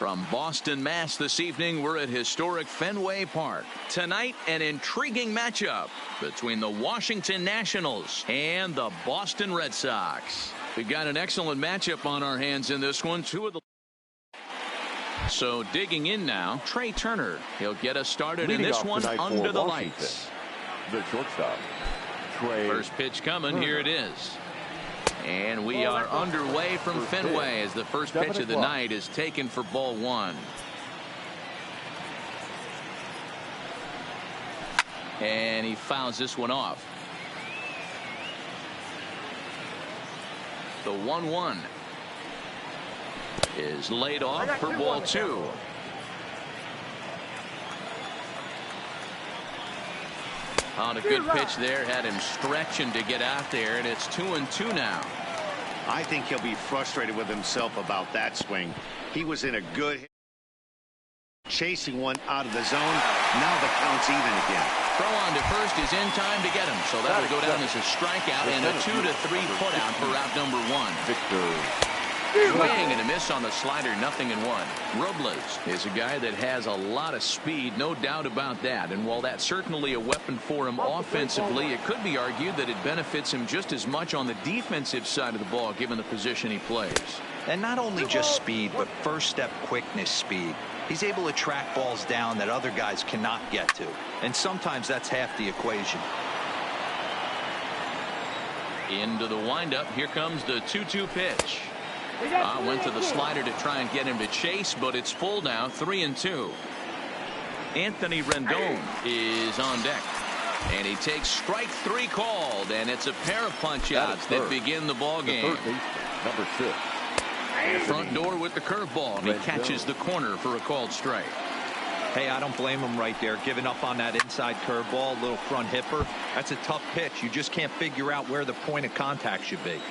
From Boston, Mass. This evening, we're at historic Fenway Park. Tonight, an intriguing matchup between the Washington Nationals and the Boston Red Sox. We've got an excellent matchup on our hands in this one. So digging in now, Trey Turner. He'll get us started in this one under the lights. The shortstop, Trey. First pitch coming. Here it is. And we are underway from Fenway as the first pitch of the night is taken for ball one. And he fouls this one off. The 1-1 is laid off for ball two. On a good pitch there, had him stretching to get out there, and it's 2-2 now. I think he'll be frustrated with himself about that swing. He was in a good chasing one out of the zone. Now the count's even again. Throw on to first is in time to get him, so that'll go down as a strikeout and a 2-3 putout for route number one. Victor. Swing and a miss on the slider, 0-1. Robles is a guy that has a lot of speed, no doubt about that. And while that's certainly a weapon for him offensively, it could be argued that it benefits him just as much on the defensive side of the ball, given the position he plays. And not only just speed, but first step quickness speed. He's able to track balls down that other guys cannot get to. And sometimes that's half the equation. Into the windup. Here comes the 2-2 pitch. Went to the slider to try and get him to chase, but it's full now, 3-2. Anthony Rendon is on deck. And he takes strike three called, and it's a pair of punch-outs that begin the ball game. Number 6. Front door with the curveball, and he catches the corner for a called strike. Hey, I don't blame him right there, giving up on that inside curveball, little front hipper. That's a tough pitch. You just can't figure out where the point of contact should be.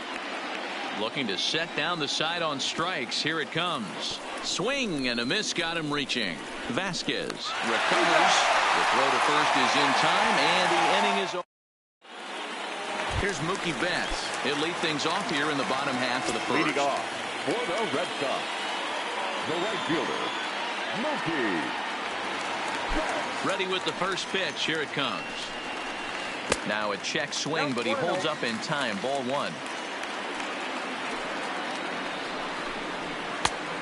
Looking to set down the side on strikes. Here it comes. Swing and a miss, got him reaching. Vasquez recovers. The throw to first is in time, and the inning is over. Here's Mookie Betts. He'll lead things off here in the bottom half of the first. Leading off for the Red Sox, the right fielder, Mookie Betts. Ready with the first pitch. Here it comes. Now a check swing, but he holds up in time. Ball one.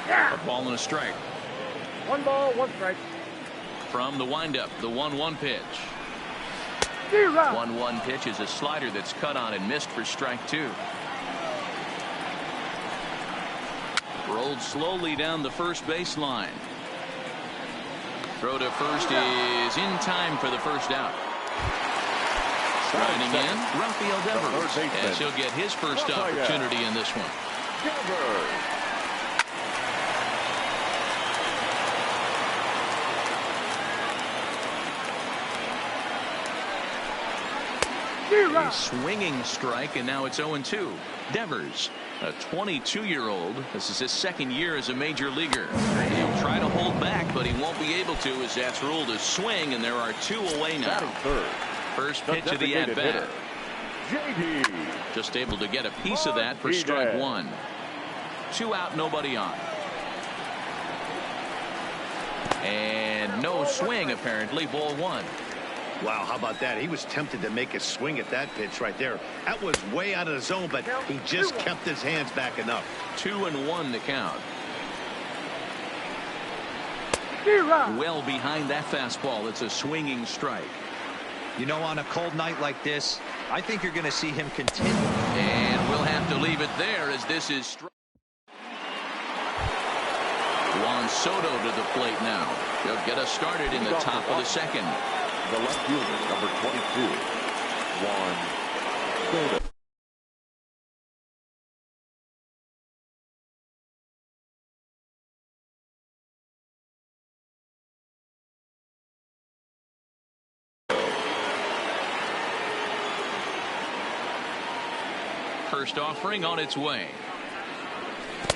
A ball and a strike. 1 ball, 1 strike. From the windup, the 1-1 pitch. 1-1 pitch is a slider that's cut on and missed for strike two. Rolled slowly down the first baseline. Throw to first is in time for the first out. Riding in, Rafael Devers, as he'll get his first opportunity in this one. A swinging strike, and now it's 0-2. Devers, a 22-year-old. This is his second year as a major leaguer. He'll try to hold back, but he won't be able to, as that's ruled a swing, and there are two away now. First pitch of the at-bat. Just able to get a piece of that for strike one. 2 out, nobody on. And no swing, apparently. Ball one. Wow, how about that? He was tempted to make a swing at that pitch right there. That was way out of the zone, but he just kept his hands back enough. 2-1 the count. Well behind that fastball. It's a swinging strike. You know, on a cold night like this, I think you're going to see him continue. And we'll have to leave it there as this is Juan Soto to the plate now. He'll get us started in the top of the second. The left fielder, number 22, Juan Soto. First offering on its way.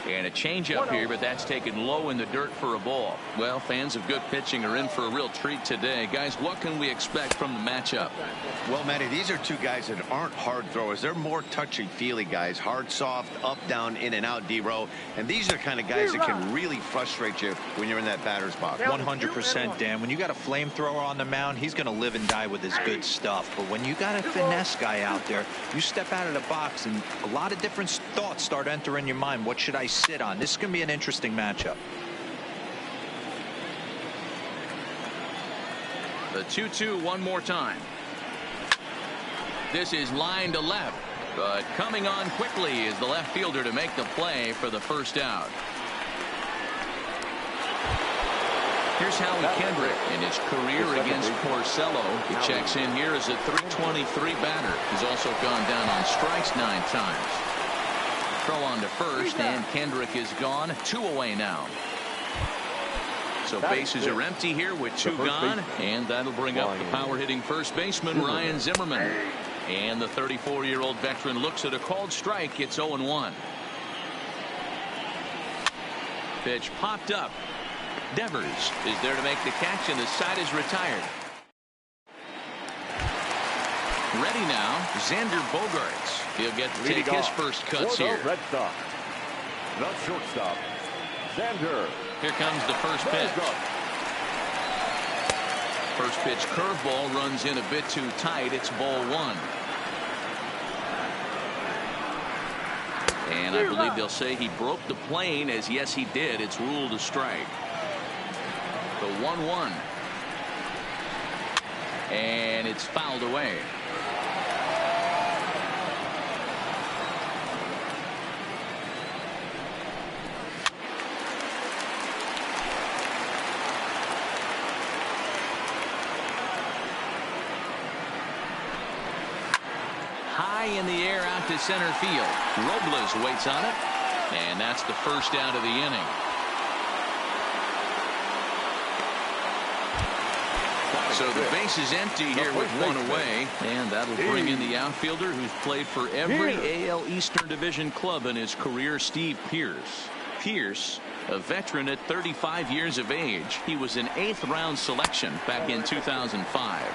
And a changeup here, but that's taken low in the dirt for a ball. Well, fans of good pitching are in for a real treat today. Guys, what can we expect from the matchup? Well, Matty, these are two guys that aren't hard throwers. They're more touchy-feely guys. Hard, soft, up, down, in, and out, D-row. And these are the kind of guys that can really frustrate you when you're in that batter's box. 100%, Dan. When you got a flamethrower on the mound, he's going to live and die with his good stuff. But when you got a finesse guy out there, you step out of the box and a lot of different thoughts start entering your mind. What should I sit on? This is going to be an interesting matchup. The 2-2 one more time. This is line to left, but coming on quickly is the left fielder to make the play for the first out. Here's Howie Kendrick in his career against Porcello. He checks in here as a .323 batter. He's also gone down on strikes 9 times. Throw on to first, and Kendrick is gone. 2 away now. So bases are empty here with 2 gone, and that'll bring up the power-hitting first baseman Ryan Zimmerman. And the 34-year-old veteran looks at a called strike. It's 0-1. Pitch popped up. Devers is there to make the catch, and the side is retired. Ready now, Xander Bogaerts. He'll get to take his first cuts here. Red Sox. The shortstop, Xander. Here comes the first pitch. First pitch curveball runs in a bit too tight. It's ball 1. And I believe they'll say he broke the plane, as yes he did. It's ruled a strike. The 1-1. And it's fouled away. High in the air out to center field. Robles waits on it, and that's the first out of the inning. So the base is empty here with 1 away, and that'll bring in the outfielder who's played for every AL Eastern Division club in his career, Steve Pearce. Pearce, a veteran at 35 years of age. He was an 8th round selection back in 2005.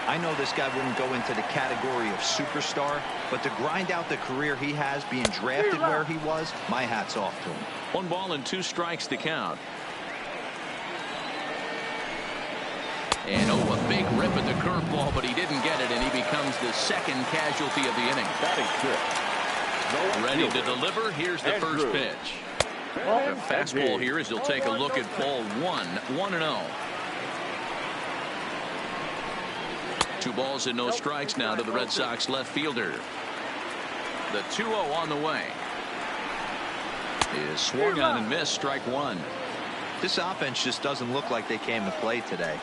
I know this guy wouldn't go into the category of superstar, but to grind out the career he has being drafted where he was, my hat's off to him. 1 ball and 2 strikes to count. And a big rip at the curveball, but he didn't get it, and he becomes the second casualty of the inning. Ready to deliver. Here's the first pitch. A fastball here as he'll take a look at ball 1. 1-0. 2 balls and no strikes now to the Red Sox left fielder. The 2-0 on the way. Is swung on and missed. Strike 1. This offense just doesn't look like they came to play today.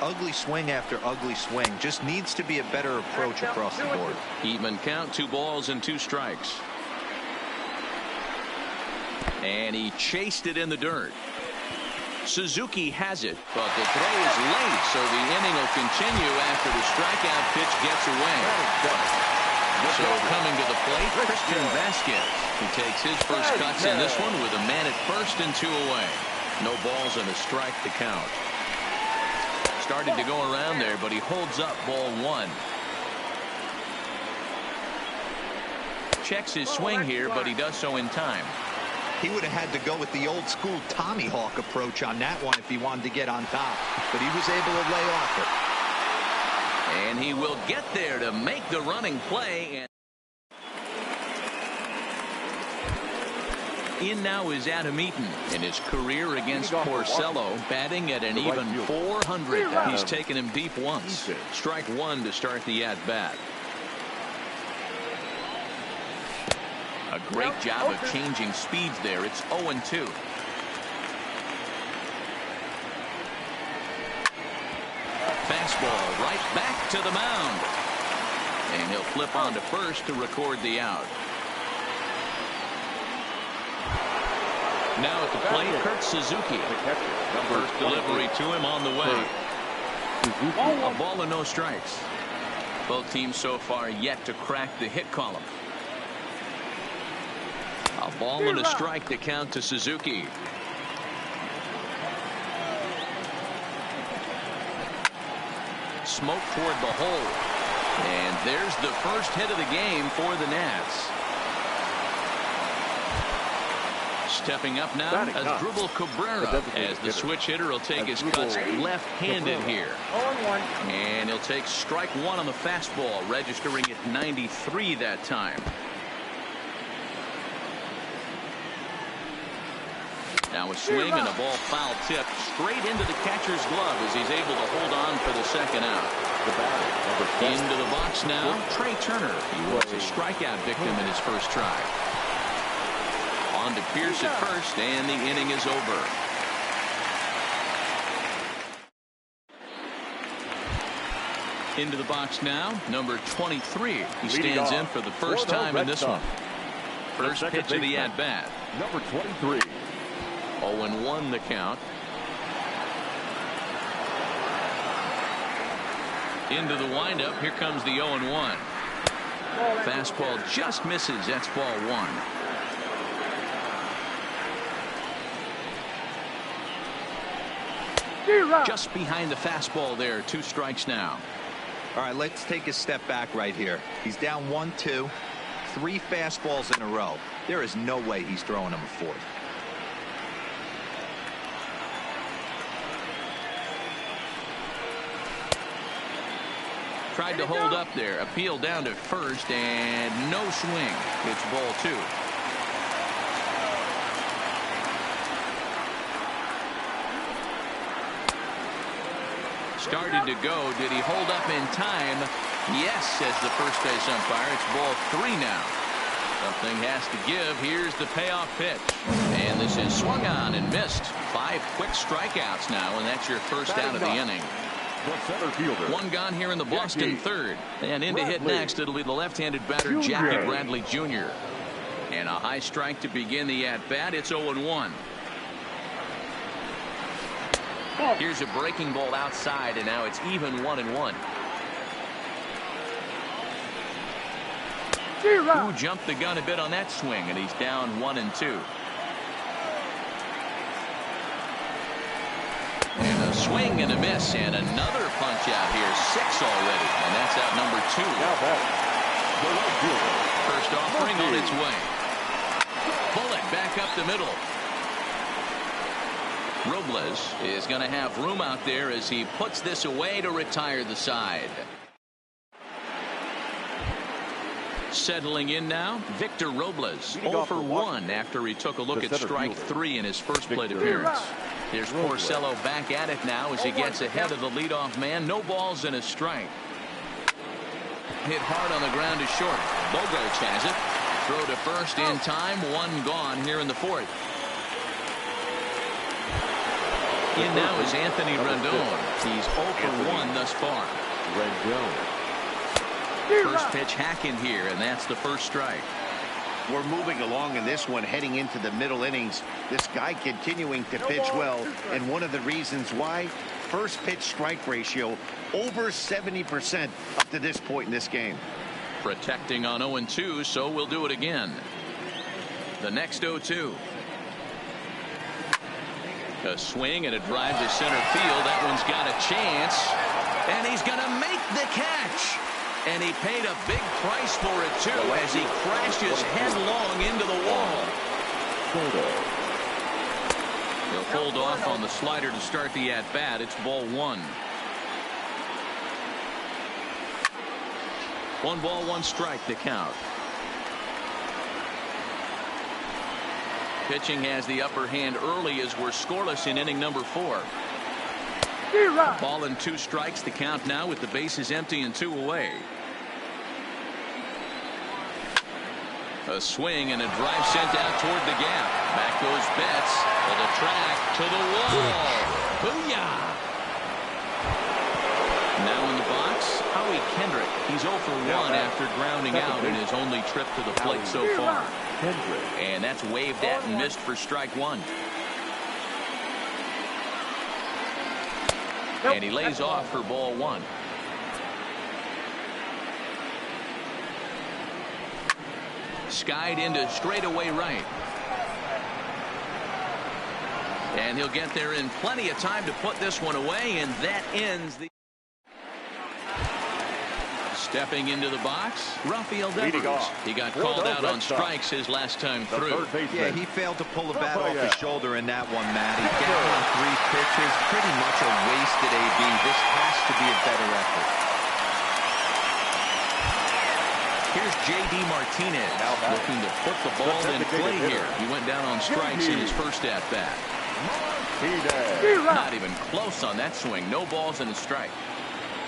Ugly swing after ugly swing. Just needs to be a better approach across the board. Even count. 2 balls and 2 strikes. And he chased it in the dirt. Suzuki has it, but the throw is late, so the inning will continue after the strikeout pitch gets away. So coming to the plate, Christian Vasquez. He takes his first cuts in this one with a man at first and 2 away. No balls and a strike to count. Started to go around there, but he holds up ball 1. Checks his swing here, but he does so in time. He would have had to go with the old school Tommy Hawk approach on that one if he wanted to get on top, but he was able to lay off it. And he will get there to make the running play. In now is Adam Eaton in his career against Porcello, batting at an even 400. He's taken him deep once. Strike 1 to start the at-bat. A great job of changing speeds there. It's 0-2. Fastball right back to the mound. And he'll flip on to first to record the out. Now at the plate, Kurt Suzuki. First delivery to him on the way. A ball and no strikes. Both teams so far yet to crack the hit column. A ball and a strike to count to Suzuki. Smoke toward the hole. And there's the first hit of the game for the Nats. Stepping up now as Drupal Cabrera, as the switch hitter will take his cuts left-handed here. And he'll take strike one on the fastball, registering at 93 that time. Now a swing and a ball foul tip straight into the catcher's glove as he's able to hold on for the second out. Into the box now, Trey Turner. He was a strikeout victim in his first try. On to Pierce at first, and the inning is over. Into the box now, number 23. He stands in for the first time in this one. First pitch of the at-bat. Number 23. 0-1 the count. Into the windup. Here comes the 0-1. Fastball just misses. That's ball one. Just behind the fastball there. 2 strikes now. All right, let's take a step back right here. He's down 1-2. 3 fastballs in a row. There is no way he's throwing him a fourth. Tried to hold up there. Appeal down to first, and no swing. It's ball 2. Started to go. Did he hold up in time? Yes, says the first base umpire. It's ball 3 now. Something has to give. Here's the payoff pitch. And this is swung on and missed. 5 quick strikeouts now, and that's your first out of the inning. The center fielder. 1 gone here in the Boston third. And in to hit next, it'll be the left-handed batter, Jackie Bradley Jr. And a high strike to begin the at-bat. It's 0-1. Here's a breaking ball outside, and now it's even 1-1. Who jumped the gun a bit on that swing, and he's down 1-2. And a swing and a miss, and another punch out here. 6 already, and that's out number 2. First offering on its way. Bullet back up the middle. Robles is going to have room out there as he puts this away to retire the side. Settling in now, Victor Robles, 0 for 1 after he took a look at strike 3 in his first plate appearance. Here's Porcello back at it now as he gets ahead of the leadoff man. No balls and a strike. Hit hard on the ground to short. Bogaerts has it. Throw to first in time. 1 gone here in the 4th. In now is Anthony Rendon. He's 0 for 1 thus far. Rendon. First pitch hack in here, and that's the first strike. We're moving along in this one, heading into the middle innings. This guy continuing to pitch well, and one of the reasons why, first pitch strike ratio over 70% up to this point in this game. Protecting on 0-2, so we'll do it again. The next 0-2. A swing and a drive to center field. That one's got a chance, and he's going to make the catch. And he paid a big price for it, too, as he crashes headlong into the wall. He'll hold off on the slider to start the at-bat. It's ball 1. 1 ball, 1 strike to count. Pitching has the upper hand early as we're scoreless in inning number 4. Ball and 2 strikes to count now with the bases empty and 2 away. A swing and a drive sent out toward the gap. Back goes Betts to the track, to the wall. Booyah! Now in the box, Howie Kendrick. He's 0 for 1 after grounding out in his only trip to the plate so far. And that's waved at and missed for strike 1. And he lays off for ball 1. Skied into straightaway right. And he'll get there in plenty of time to put this one away, and that ends the... Stepping into the box, Rafael Devers. He got called out on strikes his last time through. Yeah, he failed to pull the bat off his shoulder in that one, Matty. Down on 3 pitches, pretty much a wasted AB. This has to be a better effort. Here's J.D. Martinez looking to put the ball in play here. He went down on strikes in his first at-bat. Not even close on that swing. No balls and a strike.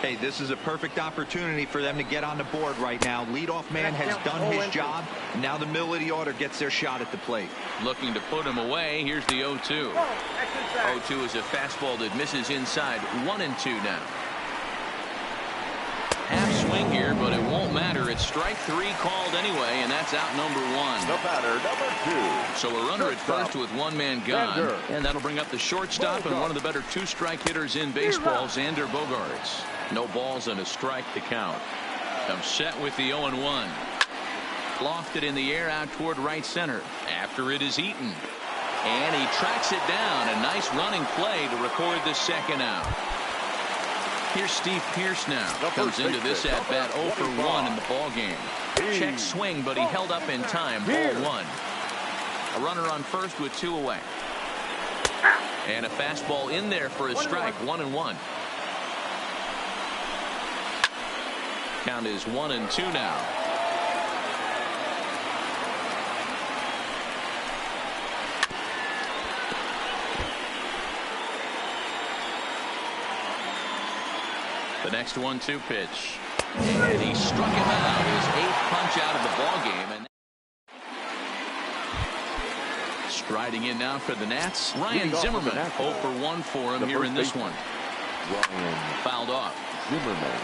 Hey, this is a perfect opportunity for them to get on the board right now. Leadoff man has done his job. Now the middle of the order gets their shot at the plate. Looking to put him away. Here's the 0-2. 0-2 is a fastball that misses inside. 1-2 now. Half swing here, but it won't matter. It's strike 3 called anyway, and that's out number 1. The batter, number 2. So a runner at first with one man gone, and that'll bring up the shortstop and one of the better 2-strike hitters in baseball, Xander Bogaerts. No balls and a strike to count. I'm set with the 0-1. Lofted in the air out toward right center. After it is Eaton. And he tracks it down. A nice running play to record the second out. Here's Steve Pearce now. Comes into this at-bat 0 for 1 in the ballgame. Check swing, but he held up in time. Ball 1. A runner on first with 2 away. And a fastball in there for a strike. 1-1. Count is 1-2 now. The next 1-2 pitch. And he struck him out. His 8th punch out of the ballgame. And striding in now for the Nats, Ryan Zimmerman. 0 for 1 for him here in this one. Fouled off. Zimmerman.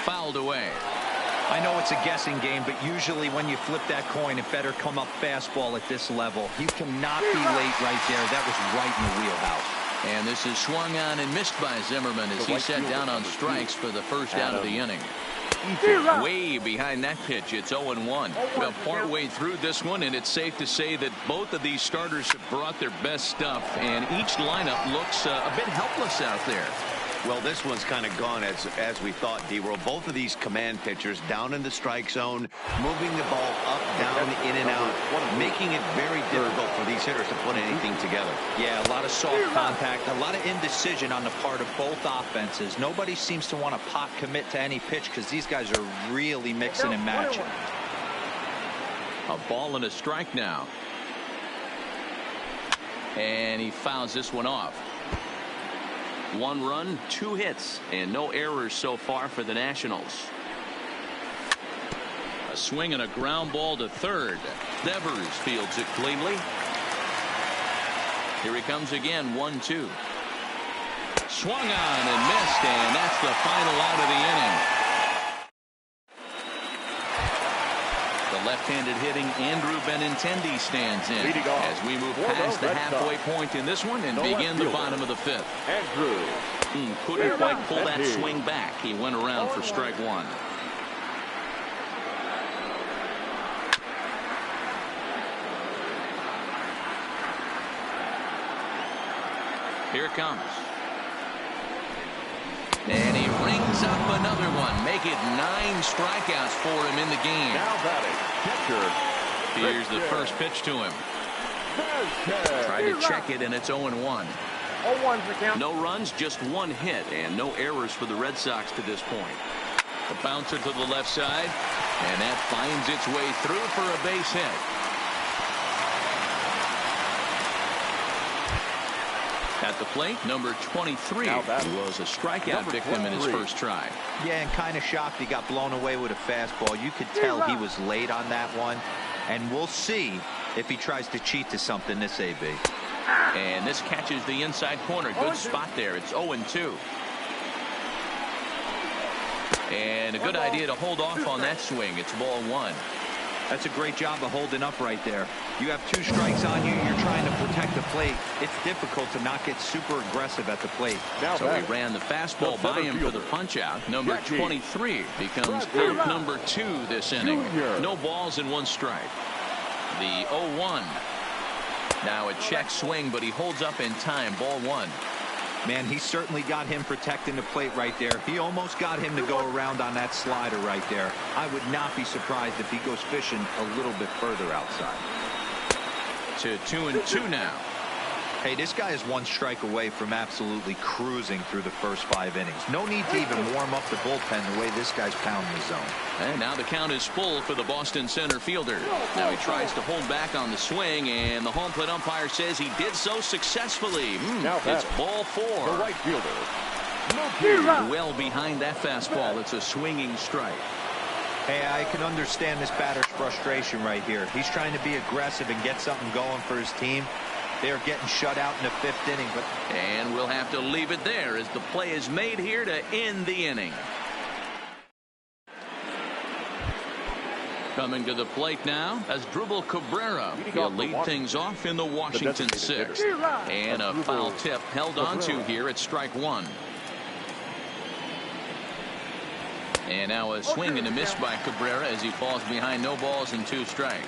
Fouled away. I know it's a guessing game, but usually when you flip that coin, it better come up fastball at this level. You cannot be late right there. That was right in the wheelhouse. And this is swung on and missed by Zimmerman as he set down on strikes for the first out of the inning. Way behind that pitch. It's 0-1. Well, partway through this one, and it's safe to say that both of these starters have brought their best stuff, and each lineup looks a bit helpless out there. Well, this one's kind of gone as we thought, D-Roll. Both of these command pitchers down in the strike zone, moving the ball up, down, in and out, making it very difficult for these hitters to put anything together. Yeah, a lot of soft contact, a lot of indecision on the part of both offenses. Nobody seems to want to pot commit to any pitch because these guys are really mixing and matching. A ball and a strike now. And he fouls this one off. 1 run, 2 hits, and no errors so far for the Nationals. A swing and a ground ball to third. Devers fields it cleanly. Here he comes again, 1-2. Swung on and missed, and that's the final out of the inning. The left-handed hitting Andrew Benintendi stands in as we move past the halfway point in this one and begin the bottom of the 5th. Andrew. Couldn't quite pull that swing back. He went around for strike 1. Here it comes. And he rings up another one. Make it 9 strikeouts for him in the game. Now batting, catcher. Here's the first pitch to him. Tried to check it, and it's 0-1. 0-1's the count. No runs, just 1 hit, and no errors for the Red Sox to this point. The bouncer to the left side, and that finds its way through for a base hit. At the plate, number 23 was a strikeout victim in his first try. Yeah, and kind of shocked he got blown away with a fastball. You could tell he was late on that one, and we'll see if he tries to cheat to something this AB. And this catches the inside corner. Good spot there. It's 0-2. And a good idea to hold off on that swing. It's ball 1. That's a great job of holding up right there. You have 2 strikes on you. You're trying to protect the plate. It's difficult to not get super aggressive at the plate. So he ran the fastball by him for the punch out. Number 23 becomes out number 2 this inning. No balls and 1 strike. The 0-1. Now a check swing, but he holds up in time. Ball 1. Man, he certainly got him protecting the plate right there. He almost got him to go around on that slider right there. I would not be surprised if he goes fishing a little bit further outside. To 2-2 now. Hey, this guy is 1 strike away from absolutely cruising through the first 5 innings. No need to even warm up the bullpen the way this guy's pounding the zone. And now the count is full for the Boston center fielder. Now he tries to hold back on the swing, and the home plate umpire says he did so successfully. It's ball 4. The right fielder, well behind that fastball. It's a swinging strike. Hey, I can understand this batter's frustration right here. He's trying to be aggressive and get something going for his team. They're getting shut out in the 5th inning. And we'll have to leave it there as the play is made here to end the inning. Coming to the plate now as Dribble Cabrera. He'll lead things off in the Washington 6th. And a foul tip held on to here at strike 1. And now a swing and a miss by Cabrera as he falls behind no balls and 2 strikes.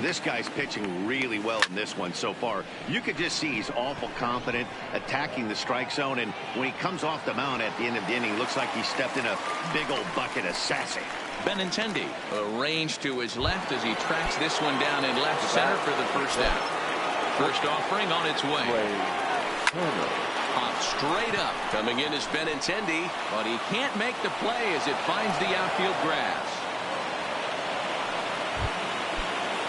This guy's pitching really well in this one so far. You could just see he's awful confident attacking the strike zone, and when he comes off the mound at the end of the inning, looks like he stepped in a big old bucket of sassy. Benintendi arranged to his left as he tracks this one down in left center for the first out. First offering on its way. Popped straight up. Coming in is Benintendi, but he can't make the play as it finds the outfield grass.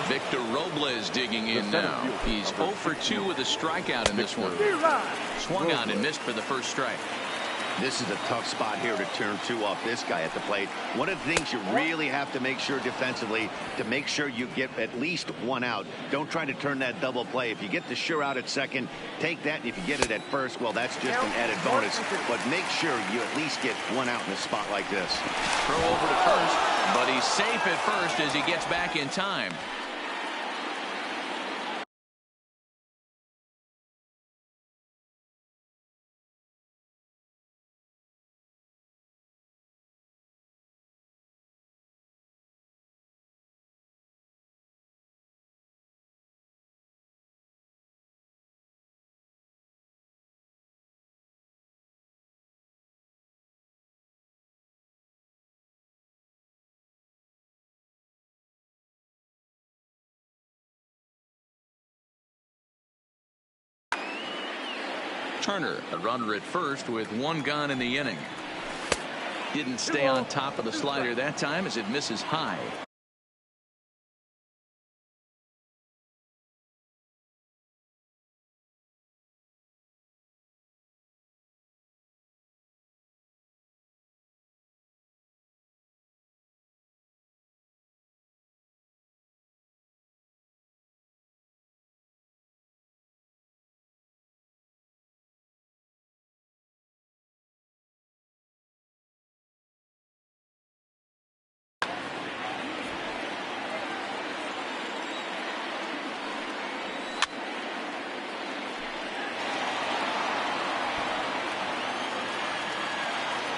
Victor Robles digging in now. He's 0 for 2 with a strikeout in this one. Swung on and missed for the first strike. This is a tough spot here to turn 2 off this guy at the plate. One of the things you really have to make sure defensively to make sure you get at least 1 out. Don't try to turn that double play. If you get the sure out at second, take that. And if you get it at first, well, that's just an added bonus. But make sure you at least get 1 out in a spot like this. Throw over to first, but he's safe at first as he gets back in time. Turner, a runner at first with 1 gone in the inning. Didn't stay on top of the slider that time as it misses high.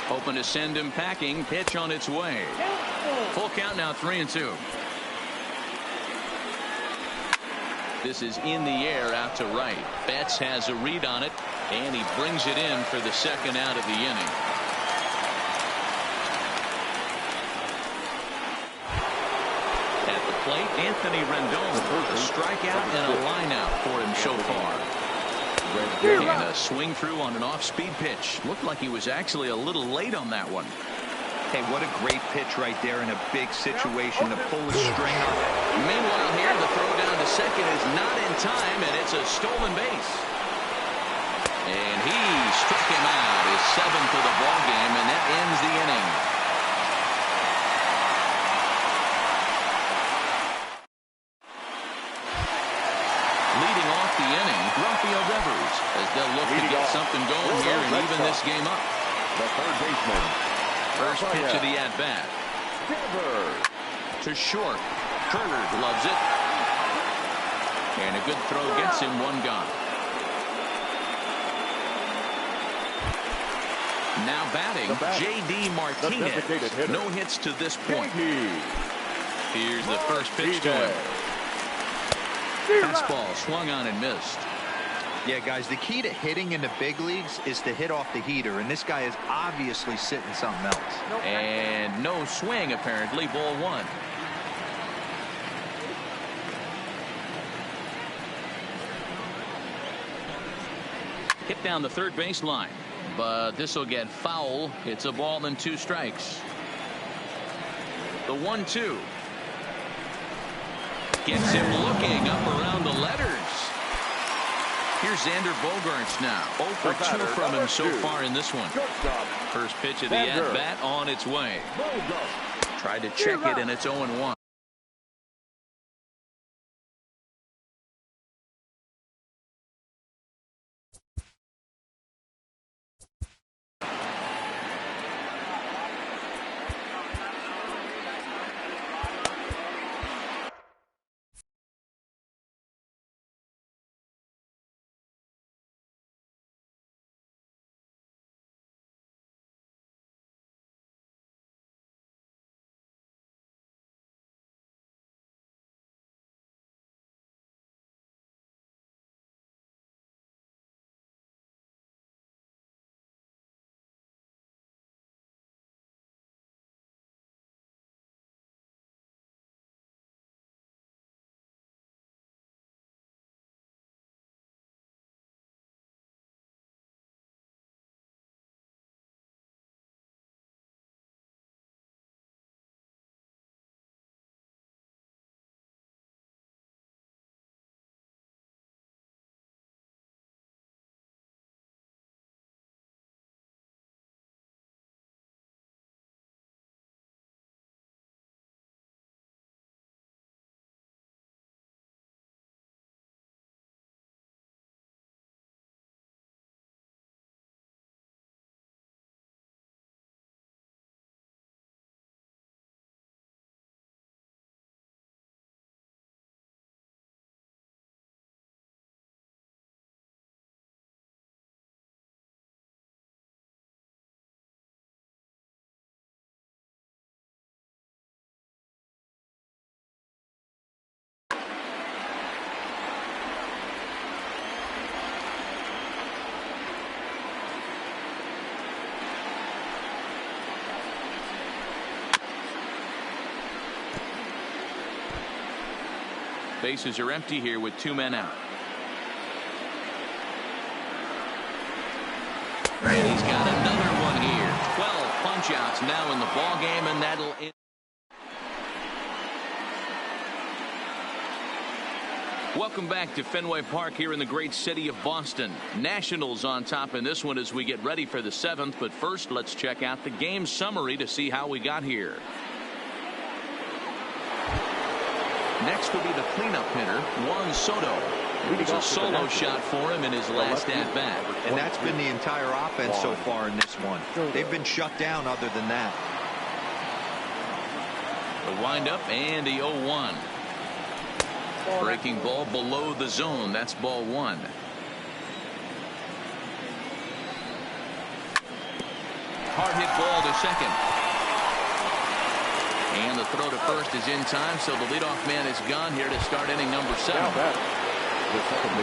Hoping to send him packing. Pitch on its way. Full count now, 3-2. This is in the air out to right. Betts has a read on it, and he brings it in for the second out of the inning. At the plate, Anthony Rendon. A strikeout and a line out for him so far. And a swing through on an off-speed pitch. Looked like he was actually a little late on that one. Hey, what a great pitch right there in a big situation to pull the string off. Meanwhile here, the throw down to second is not in time, and it's a stolen base. And he struck him out, his 7th of the ball game, and that ends the inning. Leading off the inning, Rafael Devers, as they'll look to get something going here and even this game up. The third baseman. First pitch of the at-bat. Devers. To short. Turner gloves it. And a good throw gets him one gone. Now batting, J.D. Martinez. No hits to this point. Here's the first pitch to him. Fastball swung on and missed. Yeah, guys, the key to hitting in the big leagues is to hit off the heater, and this guy is obviously sitting something else. And no swing, apparently. Ball one. Hit down the third base line, but this will get foul. It's a ball and 2 strikes. The 1-2 gets him looking up around the letters. Here's Xander Bogaerts now. 0 for 2 from him so far in this one. First pitch of the at-bat on its way. Tried to check it, and it's 0-1. Bases are empty here with 2 men out. And he's got another one here. 12 punch-outs now in the ball game, and that'll end. Welcome back to Fenway Park here in the great city of Boston. Nationals on top in this one as we get ready for the 7th. But first, let's check out the game summary to see how we got here. Next will be the cleanup hitter, Juan Soto. It was a solo shot for him in his last at-bat. And that's been the entire offense so far in this one. They've been shut down other than that. The windup and the 0-1. Breaking ball below the zone. That's ball 1. Hard hit ball to second. And the throw to first is in time, so the leadoff man is gone here to start inning number 7.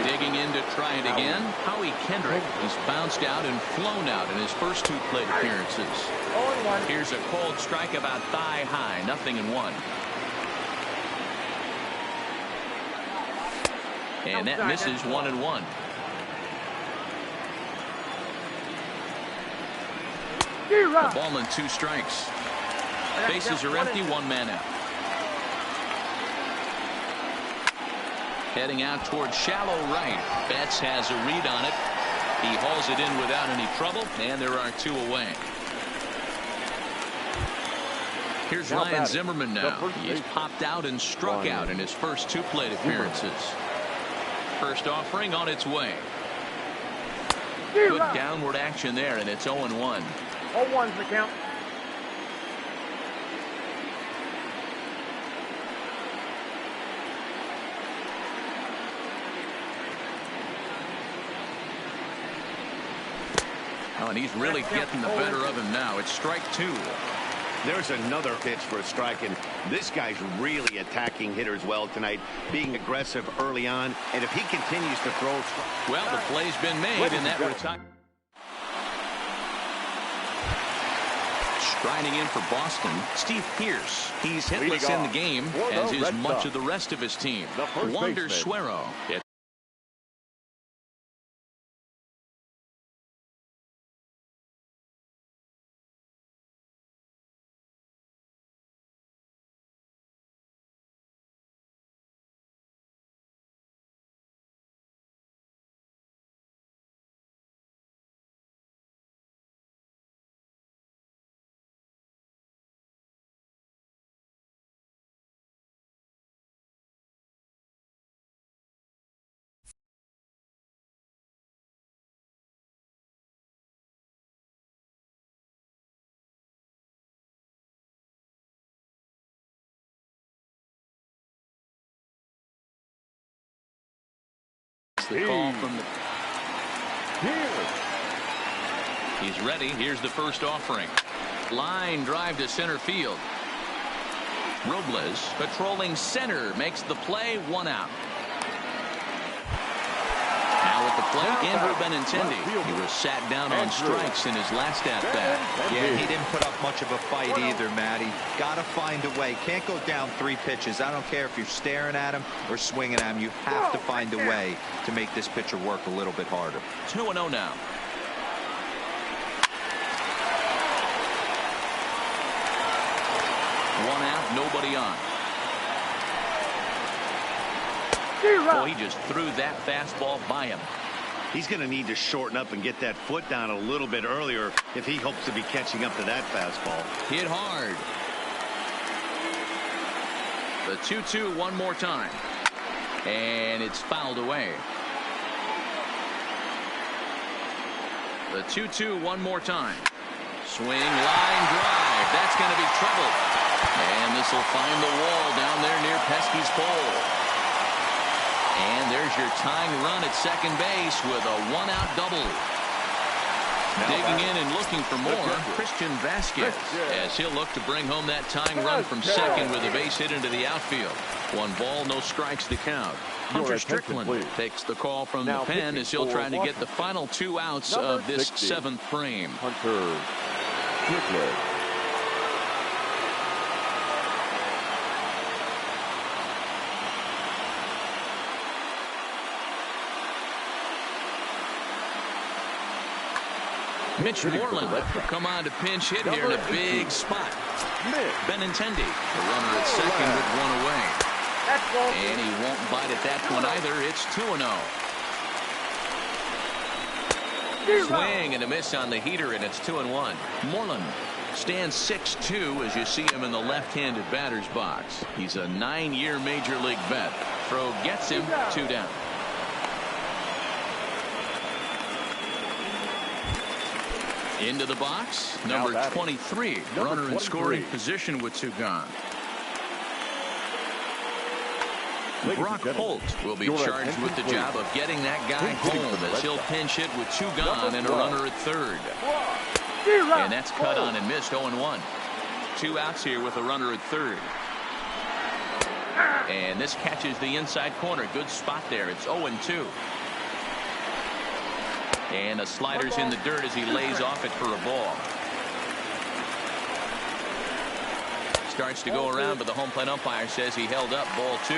Digging in to try it again, Howie Kendrick. He's bounced out and flown out in his first 2 plate appearances. Here's a cold strike about thigh high, 0-1. And that misses 1-1. A ball and 2 strikes. Bases are empty, 1 man out. Heading out towards shallow right. Betts has a read on it. He hauls it in without any trouble, and there are 2 away. Here's Ryan Zimmerman now. He's popped out and struck out in his first 2 plate appearances. First offering on its way. Good downward action there, and it's 0-1. 0-1's the count. and he's really getting the better of him now. It's strike 2. There's another pitch for a strike, and this guy's really attacking hitters well tonight, being aggressive early on, and if he continues to throw... Well, the play's been made, and that retires. Striding in for Boston, Steve Pearce. He's hitless in the game, as is much of the rest of his team. Wander Suero. The call from the... He's ready. Here's the first offering. Line drive to center field. Robles patrolling center makes the play. 1 out. Now at the plate, Andrew Benintendi. He was sat down on strikes in his last at-bat. Yeah, he didn't put up much of a fight either, Matty. Got to find a way. Can't go down 3 pitches. I don't care if you're staring at him or swinging at him. You have to find a way to make this pitcher work a little bit harder. 2-0 now. One out, nobody on. Oh, he just threw that fastball by him. He's going to need to shorten up and get that foot down a little bit earlier if he hopes to be catching up to that fastball. Hit hard. The 2-2 one more time. And it's fouled away. The 2-2 one more time. Swing, line drive. That's going to be trouble. And this will find the wall down there near Pesky's pole. And there's your tying run at second base with a 1-out double. Digging in and looking for more, Christian Vasquez, as he'll look to bring home that tying run from second with a base hit into the outfield. 1 ball, no strikes to count. Hunter Strickland takes the call from the pen as he'll try to get the final 2 outs of this 7th frame. Hunter Strickland. Mitch Moreland will come on to pinch hit here in a big spot. Benintendi, the runner at second with 1 away. And he won't bite at that one either. It's 2-0. Swing and a miss on the heater, and it's 2-1. Moreland stands 6'2" as you see him in the left-handed batter's box. He's a 9-year major league vet. Throw gets him 2 down. Into the box, number 23, runner in scoring position with 2 gone. Brock Holt will be charged with the job of getting that guy home as he'll pinch hit with 2 gone and a runner at third. And that's cut on and missed. 0-1. 2 outs here with a runner at third. And this catches the inside corner. Good spot there. It's 0-2. And a slider's in the dirt as he lays off it for a ball. Starts to go around, but the home plate umpire says he held up. Ball 2.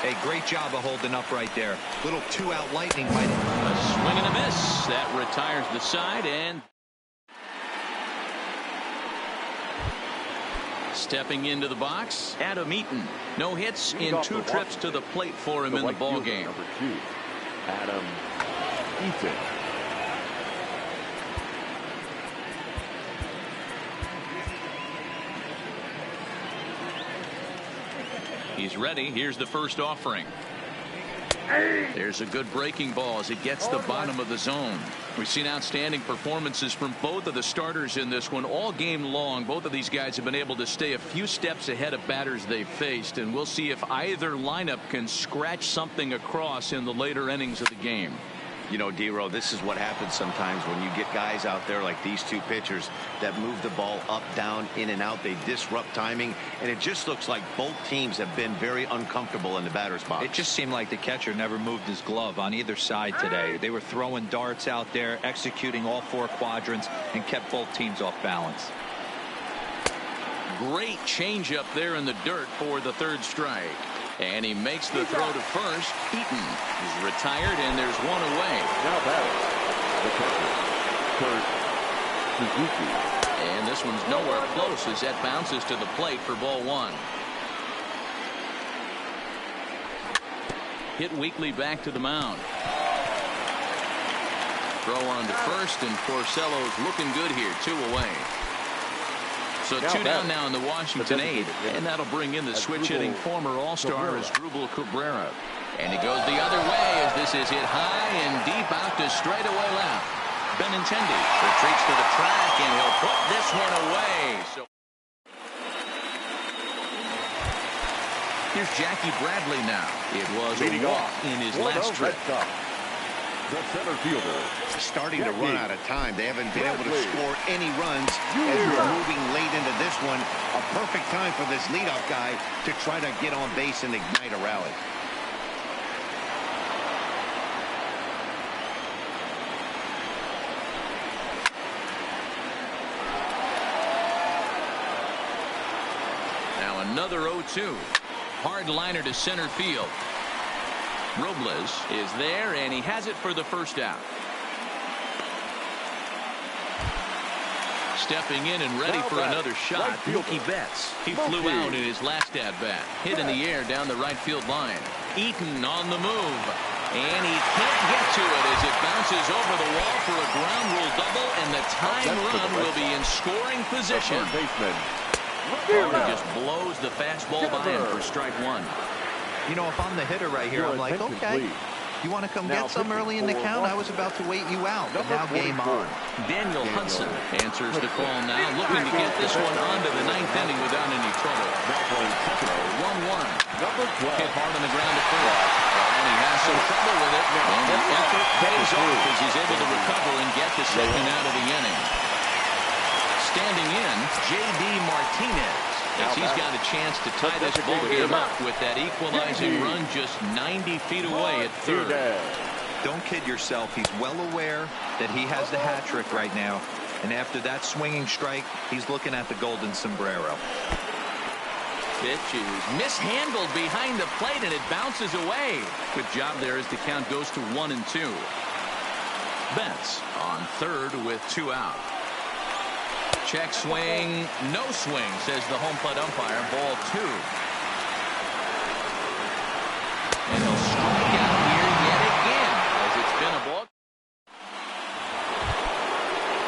Hey, great job of holding up right there. Little 2-out lightning by a swing and a miss. That retires the side. And stepping into the box, Adam Eaton. No hits in 2 trips to the plate for him in the ball game. Number 2, Adam Eaton. He's ready. Here's the first offering. There's a good breaking ball as it gets the bottom of the zone. We've seen outstanding performances from both of the starters in this one all game long. Both of these guys have been able to stay a few steps ahead of batters they've faced, and we'll see if either lineup can scratch something across in the later innings of the game. You know, Dero, this is what happens sometimes when you get guys out there like these two pitchers that move the ball up, down, in and out. They disrupt timing, and it just looks like both teams have been very uncomfortable in the batter's box. It just seemed like the catcher never moved his glove on either side today. They were throwing darts out there, executing all 4 quadrants, and kept both teams off balance. Great change up there in the dirt for the 3rd strike. And he makes the throw to first. Eaton is retired, and there's one away. Now batting, the catcher, Kurt Suzuki. And this one's nowhere close as that bounces to the plate for ball 1. Hit weakly back to the mound. Throw on to first, and Porcello's looking good here. 2 away. So 2 down now in the Washington 8th, and that'll bring in the switch-hitting former All-Star Asdrubal Cabrera. And he goes the other way as this is hit high and deep out to straightaway left. Benintendi retreats to the track, and he'll put this one away. So here's Jackie Bradley now. It was a walk in his last trip. The center fielder. Starting to run out of time. They haven't been able to score any runs as we're moving late into this one. A perfect time for this leadoff guy to try to get on base and ignite a rally. Now another 0-2. Hard liner to center field. Robles is there, and he has it for the first out. Stepping in and ready for another shot, Mookie Betts. He flew out in his last at-bat. Hit in the air down the right field line. Eaton on the move. And he can't get to it as it bounces over the wall for a ground rule double, and the tying run will be in scoring position. He just blows the fastball by him for strike 1. You know, if I'm the hitter right here, I'm like, okay, you want to come get some early in the count? I was about to wait you out, but now game on. Daniel Hudson answers the call now, looking to get this one onto the 9th inning without any trouble. 1-1. Hit hard on the ground at first. And he has some trouble with it. And the effort pays off as he's able to recover and get the second out of the inning. Standing in, J.D. Martinez, as he's got a chance to tie this ball game up with that equalizing run just 90 feet away at 3rd. Don't kid yourself. He's well aware that he has the hat trick right now. And after that swinging strike, he's looking at the golden sombrero. Pitch is mishandled behind the plate, and it bounces away. Good job there as the count goes to 1-2. Betts on 3rd with 2 out. Check swing, no swing, says the home plate umpire. Ball 2. And he'll strike out here yet again as it's been a ball.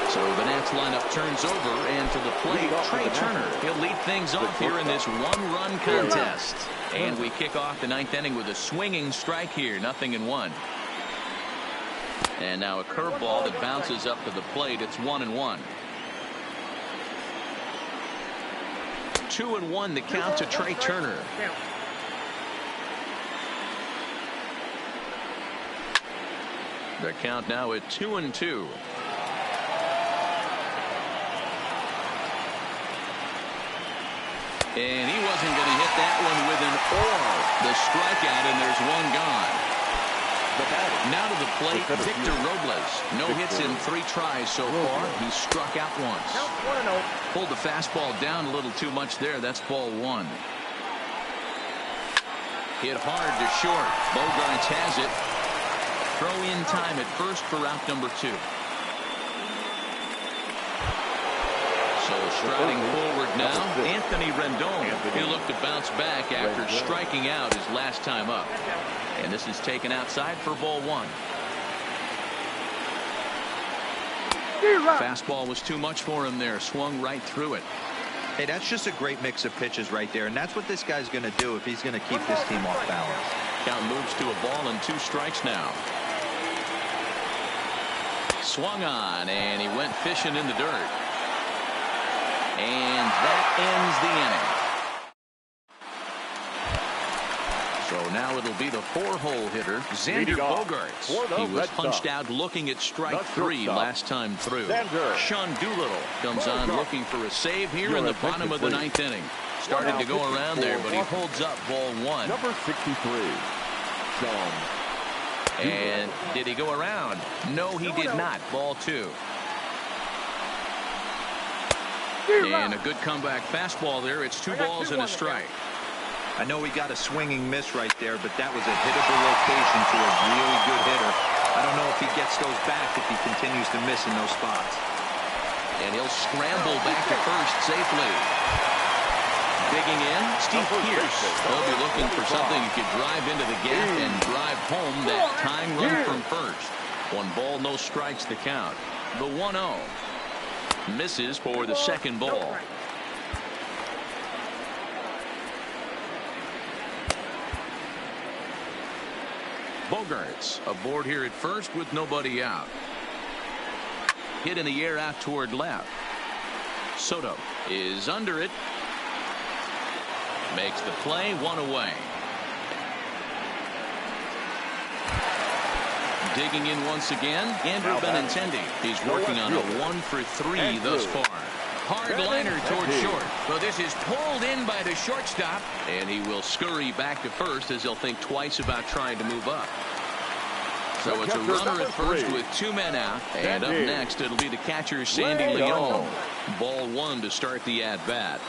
So the Nats lineup turns over, and to the plate, Trey Turner. He'll lead things off here in this 1-run contest. And we kick off the 9th inning with a swinging strike here, 0-1. And now a curveball that bounces up to the plate. It's 1-1. 2-1 the count to Trey Turner. The count now at 2-2. And he wasn't going to hit that one with an oar. The strikeout, and there's one gone. Now to the plate, Victor Robles. No hits in 3 tries so far. He struck out once. Pulled the fastball down a little too much there. That's ball 1. Hit hard to short. Bogaerts has it. Throw in time at first for out number 2. So striding forward now, Anthony Rendon. He'll look to bounce back after striking out his last time up. And this is taken outside for ball 1. Fastball was too much for him there. Swung right through it. Hey, that's just a great mix of pitches right there. And that's what this guy's going to do if he's going to keep this team off balance. Count moves to a ball and 2 strikes now. Swung on, and he went fishing in the dirt. And that ends the inning. So now it'll be the 4-hole hitter, Xander Leading off Bogaerts. for the He was Red punched Sox. out looking at strike The 3 shortstop, last time through. Xander Sean Doolittle comes on Bogaerts. looking for a save here Your in the attention, bottom of the please. 9th inning. Started to go around there, but he Washington. holds up ball 1. Number 63, Sean. And did he go around? No, he did not. Ball 2. And a good comeback fastball there. It's 2 balls and a strike. I know he got a swinging miss right there, but that was a hittable location to a really good hitter. I don't know if he gets those back if he continues to miss in those spots. And he'll scramble back to first safely. Digging in, Steve Pearce. He'll be looking for something he could drive into the gap and drive home that tying run from first. 1 ball, no strikes the count. The 1-0. Misses for the second ball. Bogaerts aboard here at first with nobody out. Hit in the air out toward left. Soto is under it. Makes the play, 1 away. Digging in once again, Andrew Benintendi. He's working on a 1-for-3 thus far. Hard liner towards short. Well, this is pulled in by the shortstop, and he will scurry back to first as he'll think twice about trying to move up. So it's a runner at first with 2 men out, and up next it'll be the catcher Sandy Leon. Ball 1 to start the at-bat.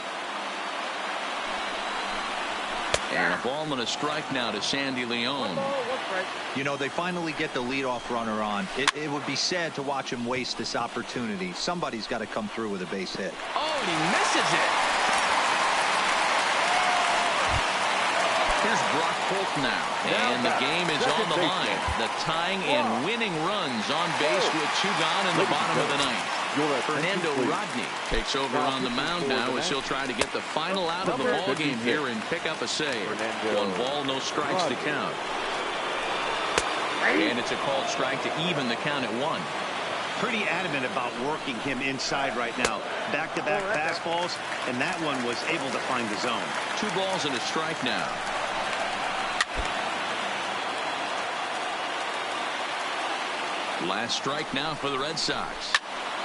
And a ball and a strike now to Sandy Leon. You know, they finally get the leadoff runner on. It would be sad to watch him waste this opportunity. Somebody's got to come through with a base hit. Oh, and he misses it. Here's Brock Holt now. And the game is on the line. The tying and winning runs on base with 2 gone in the bottom of the 9th. Fernando Rodney takes over on the mound now as he'll try to get the final out of the ball game here and pick up a save. 1 ball, no strikes to count. And it's a called strike to even the count at 1. Pretty adamant about working him inside right now. Back-to-back fastballs, and that one was able to find the zone. 2 balls and a strike now. Last strike now for the Red Sox.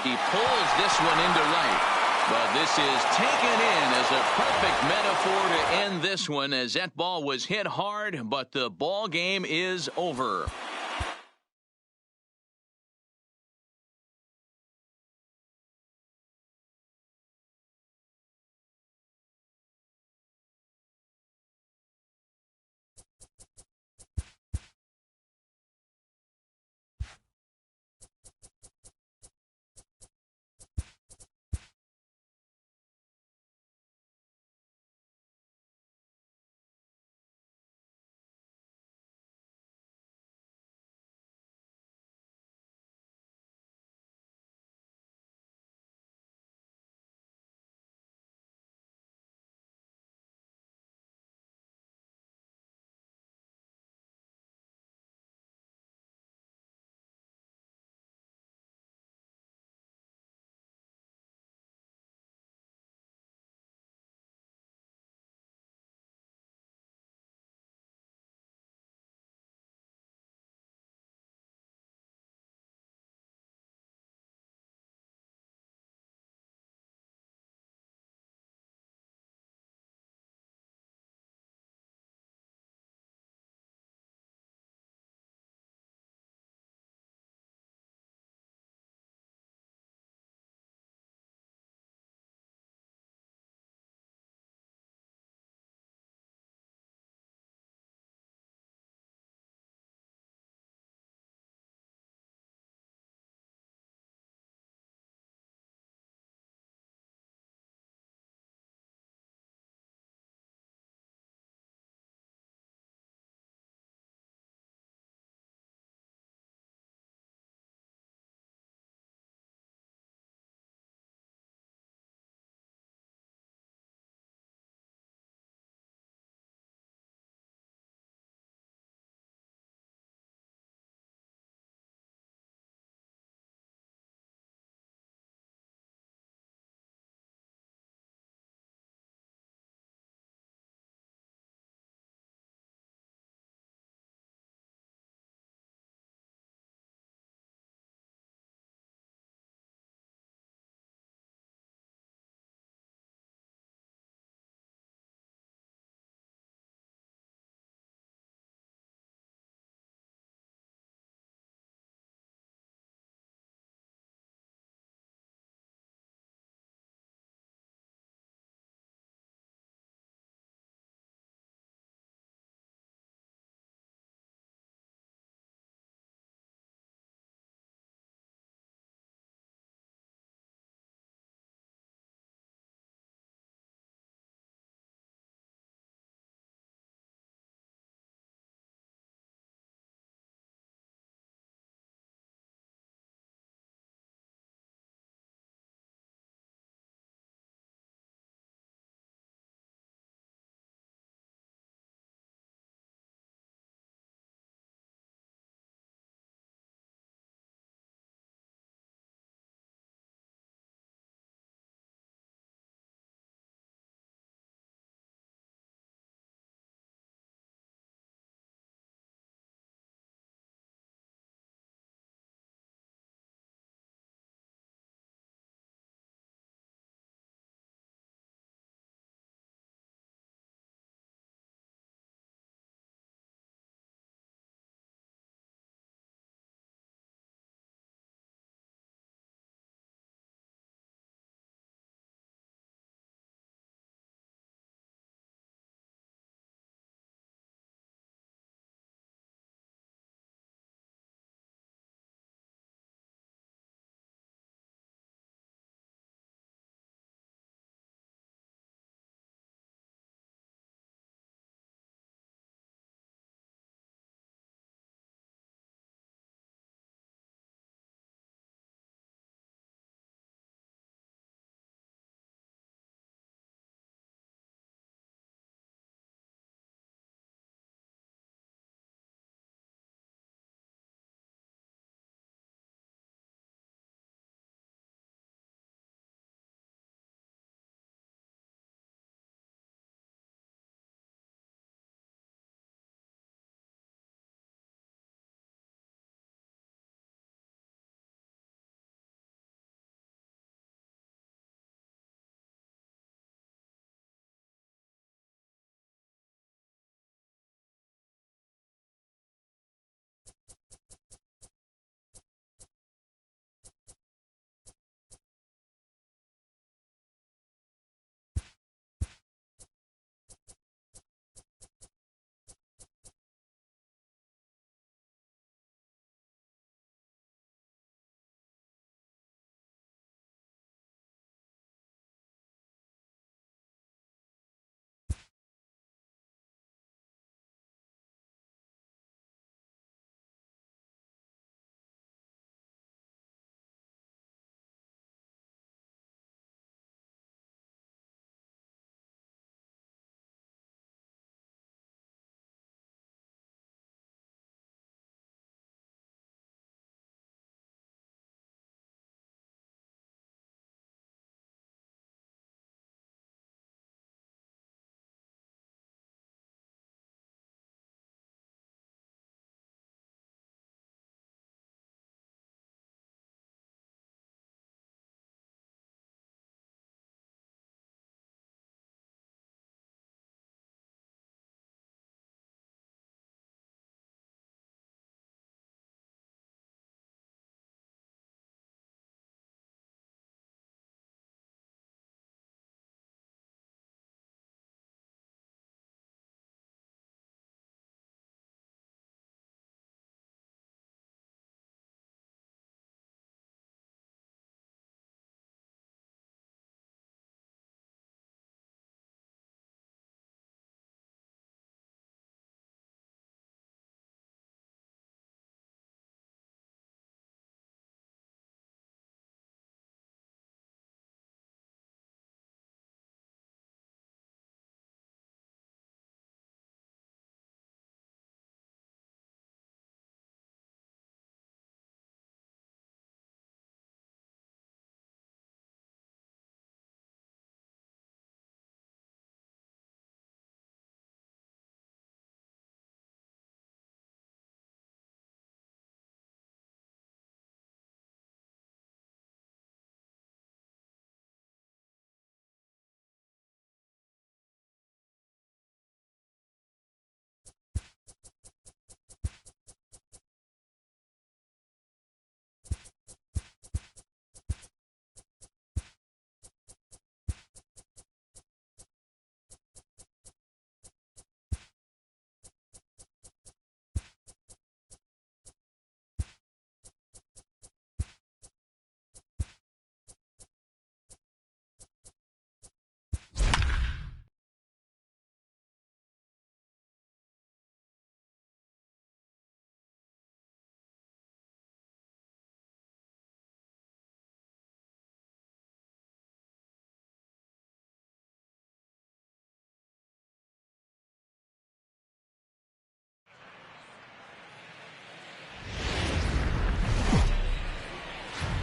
He pulls this one into right. But this is taken in as a perfect metaphor to end this one, as that ball was hit hard, but the ball game is over.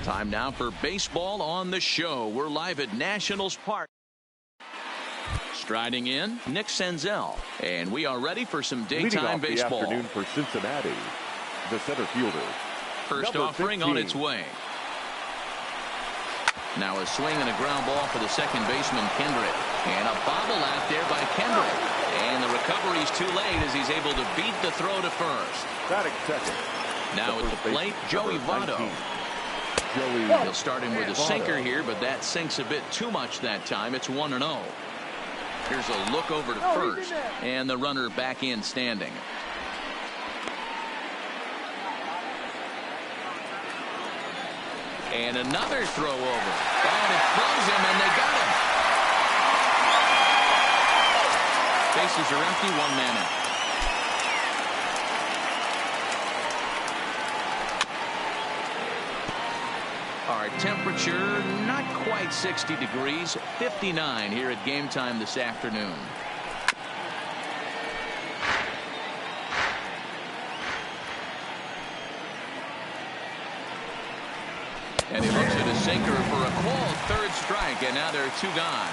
Time now for baseball on the show. We're live at Nationals Park. Striding in, Nick Senzel. And we are ready for some daytime baseball. The afternoon for Cincinnati, the center fielder. First offering 15. on its way. Now a swing and a ground ball for the second baseman, Kendrick. And a bobble out there by Kendrick. And the recovery's too late as he's able to beat the throw to first. Batting second. Now at the plate, Joey Votto. He'll start him with a sinker here, but that sinks a bit too much that time. It's 1-0. Here's a look over to first, and the runner back in standing. And another throw over. And it throws him, and they got him. Bases are empty, 1 man out. Our temperature not quite 60 degrees, 59 here at game time this afternoon. And he looks at a sinker for a called third strike, and now there are 2 gone.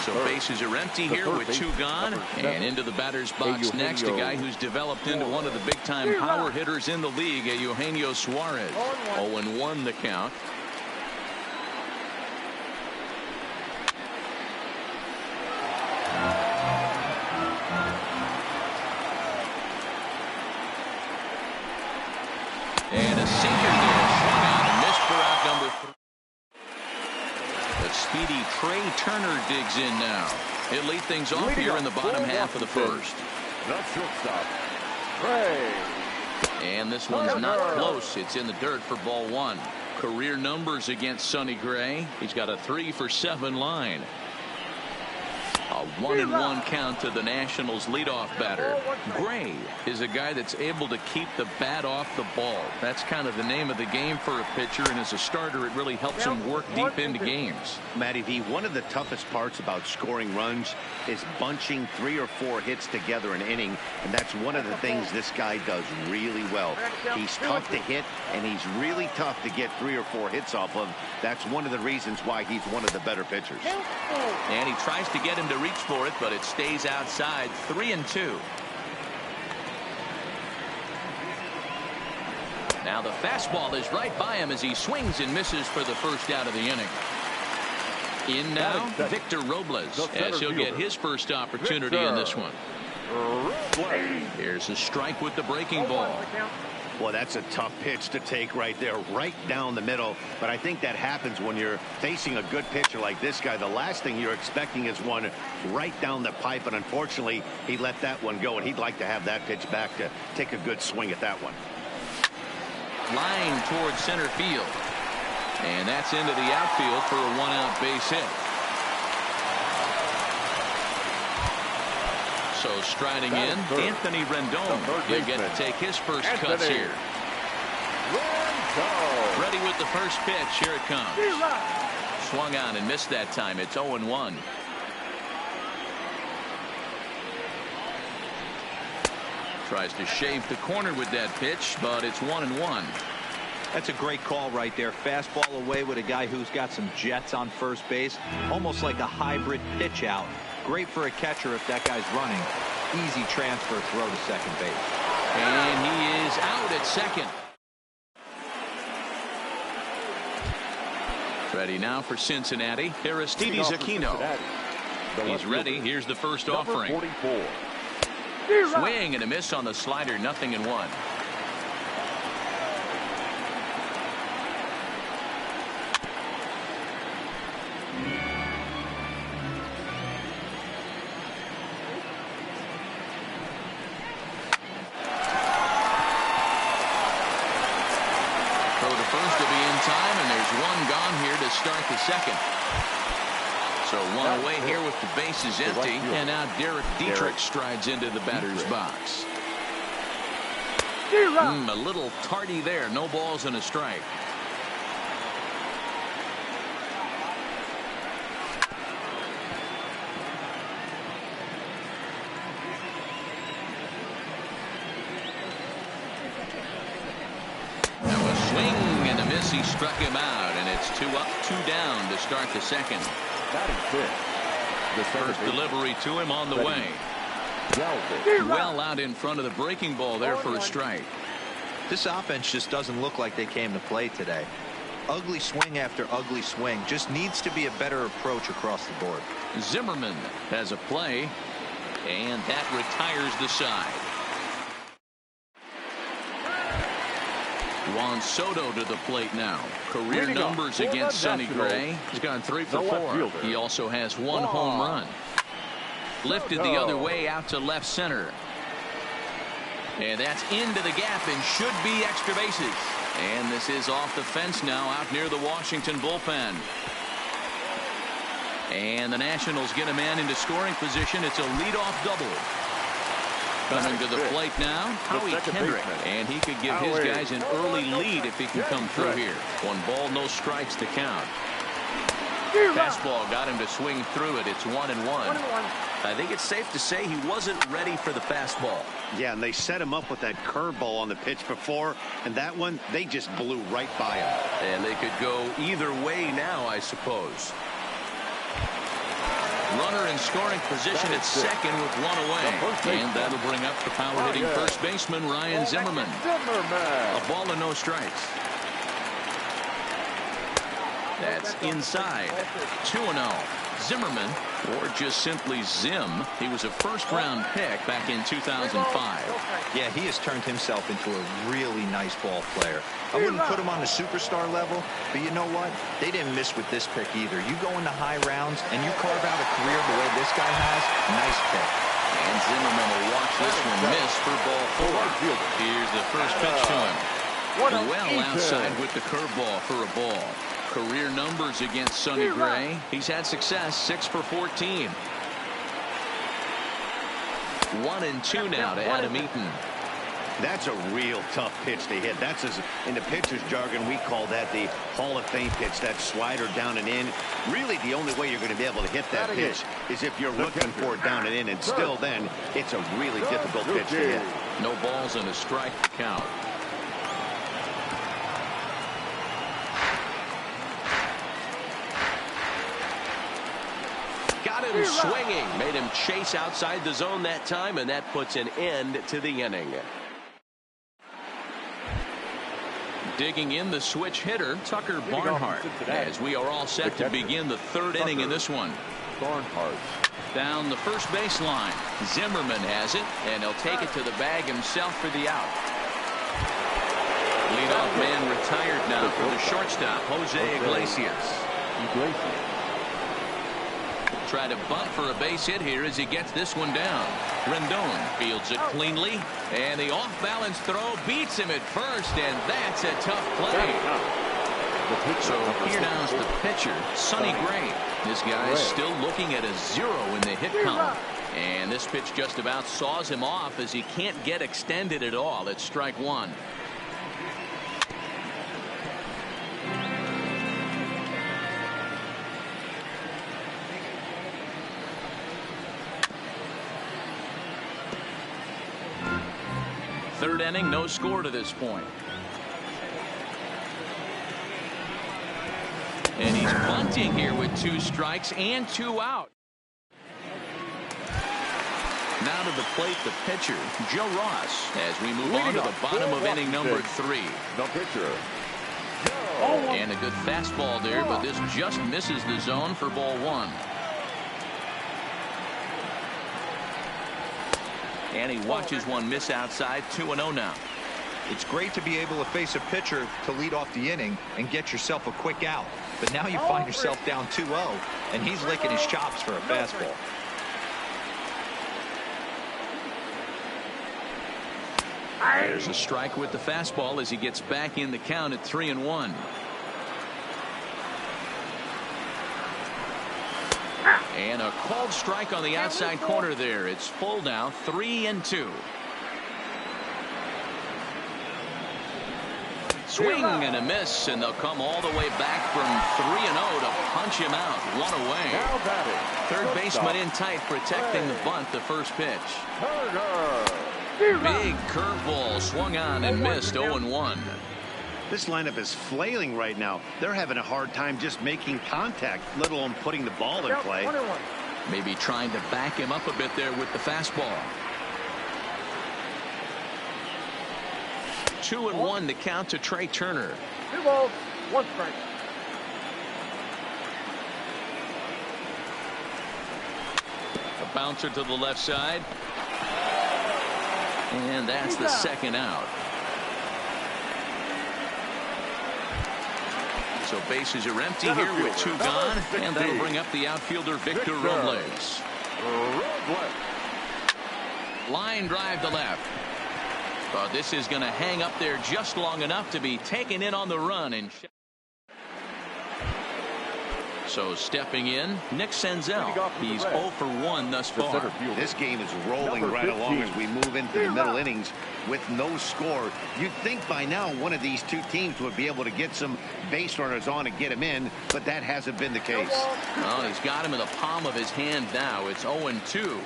So bases are empty here with 2 gone, and into the batter's box next, a guy who's developed into one of the big-time power hitters in the league, Eugenio Suarez. 0-1 the count. And a sinker there, swung on and missed for out number 3. The speedy Trey Turner digs in now. He'll lead things off here in the bottom half of the first. The shortstop, Trey. And this one's not close. It's in the dirt for ball 1. Career numbers against Sonny Gray. He's got a 3-for-7 line. A 1-1 count to the Nationals leadoff batter. Gray is a guy that's able to keep the bat off the ball. That's kind of the name of the game for a pitcher, and as a starter it really helps him work deep into games. Matty V, one of the toughest parts about scoring runs is bunching 3 or 4 hits together an inning, and that's one of the things this guy does really well. He's tough to hit, and he's really tough to get 3 or 4 hits off of. That's one of the reasons why he's one of the better pitchers. And he tries to get him to reach for it, but it stays outside. 3-2. Now the fastball is right by him as he swings and misses for the first out of the inning. In now, Victor Robles, as he'll get his first opportunity in this one. Here's a strike with the breaking ball. Well, that's a tough pitch to take right there, right down the middle. But I think that happens when you're facing a good pitcher like this guy. The last thing you're expecting is one right down the pipe, and unfortunately, he let that one go, and he'd like to have that pitch back to take a good swing at that one. Line towards center field. And that's into the outfield for a 1-out base hit. So striding in, Anthony Rendon. He'll get to take his first cuts here. Ready with the first pitch. Here it comes. Swung on and missed that time. It's 0-1. Tries to shave the corner with that pitch, but it's 1-1. That's a great call right there. Fastball away with a guy who's got some jets on first base. Almost like a hybrid pitch out. Great for a catcher if that guy's running. Easy transfer throw to second base. And he is out at second. Ready now for Cincinnati. Aristides Aquino. He's ready. Here's the first offering. 44. Swing and a miss on the slider. 0-1. Start the second. So one away here with the bases empty, and now Derek Dietrich strides into the batter's box. A little tardy there. No balls and a strike. Now a swing and a miss. He struck him out, and it's 2 up, 2 down to start the second. Batting fifth. The First delivery to him on the way. Well out in front of the breaking ball there for a strike. This offense just doesn't look like they came to play today. Ugly swing after ugly swing. Just needs to be a better approach across the board. Zimmerman has a play, and that retires the side. Juan Soto to the plate now. Career numbers against Sonny Gray. He's gone 3 for 4. He also has 1 home run. Lifted the other way out to left center. And that's into the gap and should be extra bases. And this is off the fence now out near the Washington bullpen. And the Nationals get a man into scoring position. It's a leadoff double. Coming to the plate now, Howie Kendrick. And he could give his guys an early lead if he can come through here. 1 ball, no strikes to count. Fastball got him to swing through it. It's 1-1. I think it's safe to say he wasn't ready for the fastball. Yeah, and they set him up with that curveball on the pitch before, and that one, they just blew right by him. And they could go either way now, I suppose. Runner in scoring position at second with 1 away. And that'll bring up the power-hitting first baseman, Ryan Zimmerman. A ball and no strikes. That's inside. 2-0. Zimmerman, or just simply Zim. He was a first-round pick back in 2005. Yeah, he has turned himself into a really nice ball player. I wouldn't put him on the superstar level, but you know what? They didn't miss with this pick either. You go into high rounds and you carve out a career the way this guy has. Nice pick. And Zimmerman will watch this one miss for ball 4. Here's the first pitch to him. Well outside with the curveball for a ball. Career numbers against Sonny Gray. He's had success, 6 for 14. 1-2 now to Adam Eaton. That's a real tough pitch to hit. That's, in the pitcher's jargon, we call that the Hall of Fame pitch, that slider down and in. Really, the only way you're going to be able to hit that pitch is if you're looking for it down and in, and still then, it's a really difficult pitch to hit. No balls and a strike to count. Got him swinging. Made him chase outside the zone that time, and that puts an end to the inning. Digging in the switch hitter, Tucker Barnhart, as we are all set to begin the 3rd inning in this one. Barnhart. Down the first baseline. Zimmerman has it, and he'll take it to the bag himself for the out. Leadoff man retired now for the shortstop, Jose Iglesias. Try to bunt for a base hit here as he gets this one down. Rendon fields it cleanly, and the off-balance throw beats him at first, and that's a tough play. So here now's the pitcher, Sonny Gray. This guy's still looking at a 0 in the hit column. And this pitch just about saws him off as he can't get extended at all. It's strike 1. Third inning, no score to this point. And he's bunting here with 2 strikes and 2 out. Now to the plate, the pitcher, Joe Ross, as we move on to the bottom of inning number 3. The pitcher. And a good fastball there, but this just misses the zone for ball 1. And he watches one miss outside. 2-0 now. It's great to be able to face a pitcher to lead off the inning and get yourself a quick out. But now you find yourself down 2-0, and he's licking his chops for a fastball. There's a strike with the fastball as he gets back in the count at 3-1. And a called strike on the outside corner there. It's full now, 3-2. Swing and a miss, and they'll come all the way back from 3-0 to punch him out. 1 away. Third baseman in tight, protecting the bunt, the first pitch. Big curveball swung on and missed. 0-1. This lineup is flailing right now. They're having a hard time just making contact, let alone putting the ball in play. 21. Maybe trying to back him up a bit there with the fastball. 2-1 to count to Trey Turner. 2 balls, 1 strike. A bouncer to the left side. And that's the second out. So bases are empty here with 2 gone. And that'll bring up the outfielder Victor Robles. Line drive to left. But this is going to hang up there just long enough to be taken in on the run. And so stepping in, Nick Senzel. He's 0 for 1 thus far. This game is rolling right along as we move into the middle innings with no score. You'd think by now one of these two teams would be able to get some base runners on and get him in, but that hasn't been the case. Well, he's got him in the palm of his hand now. It's 0-2.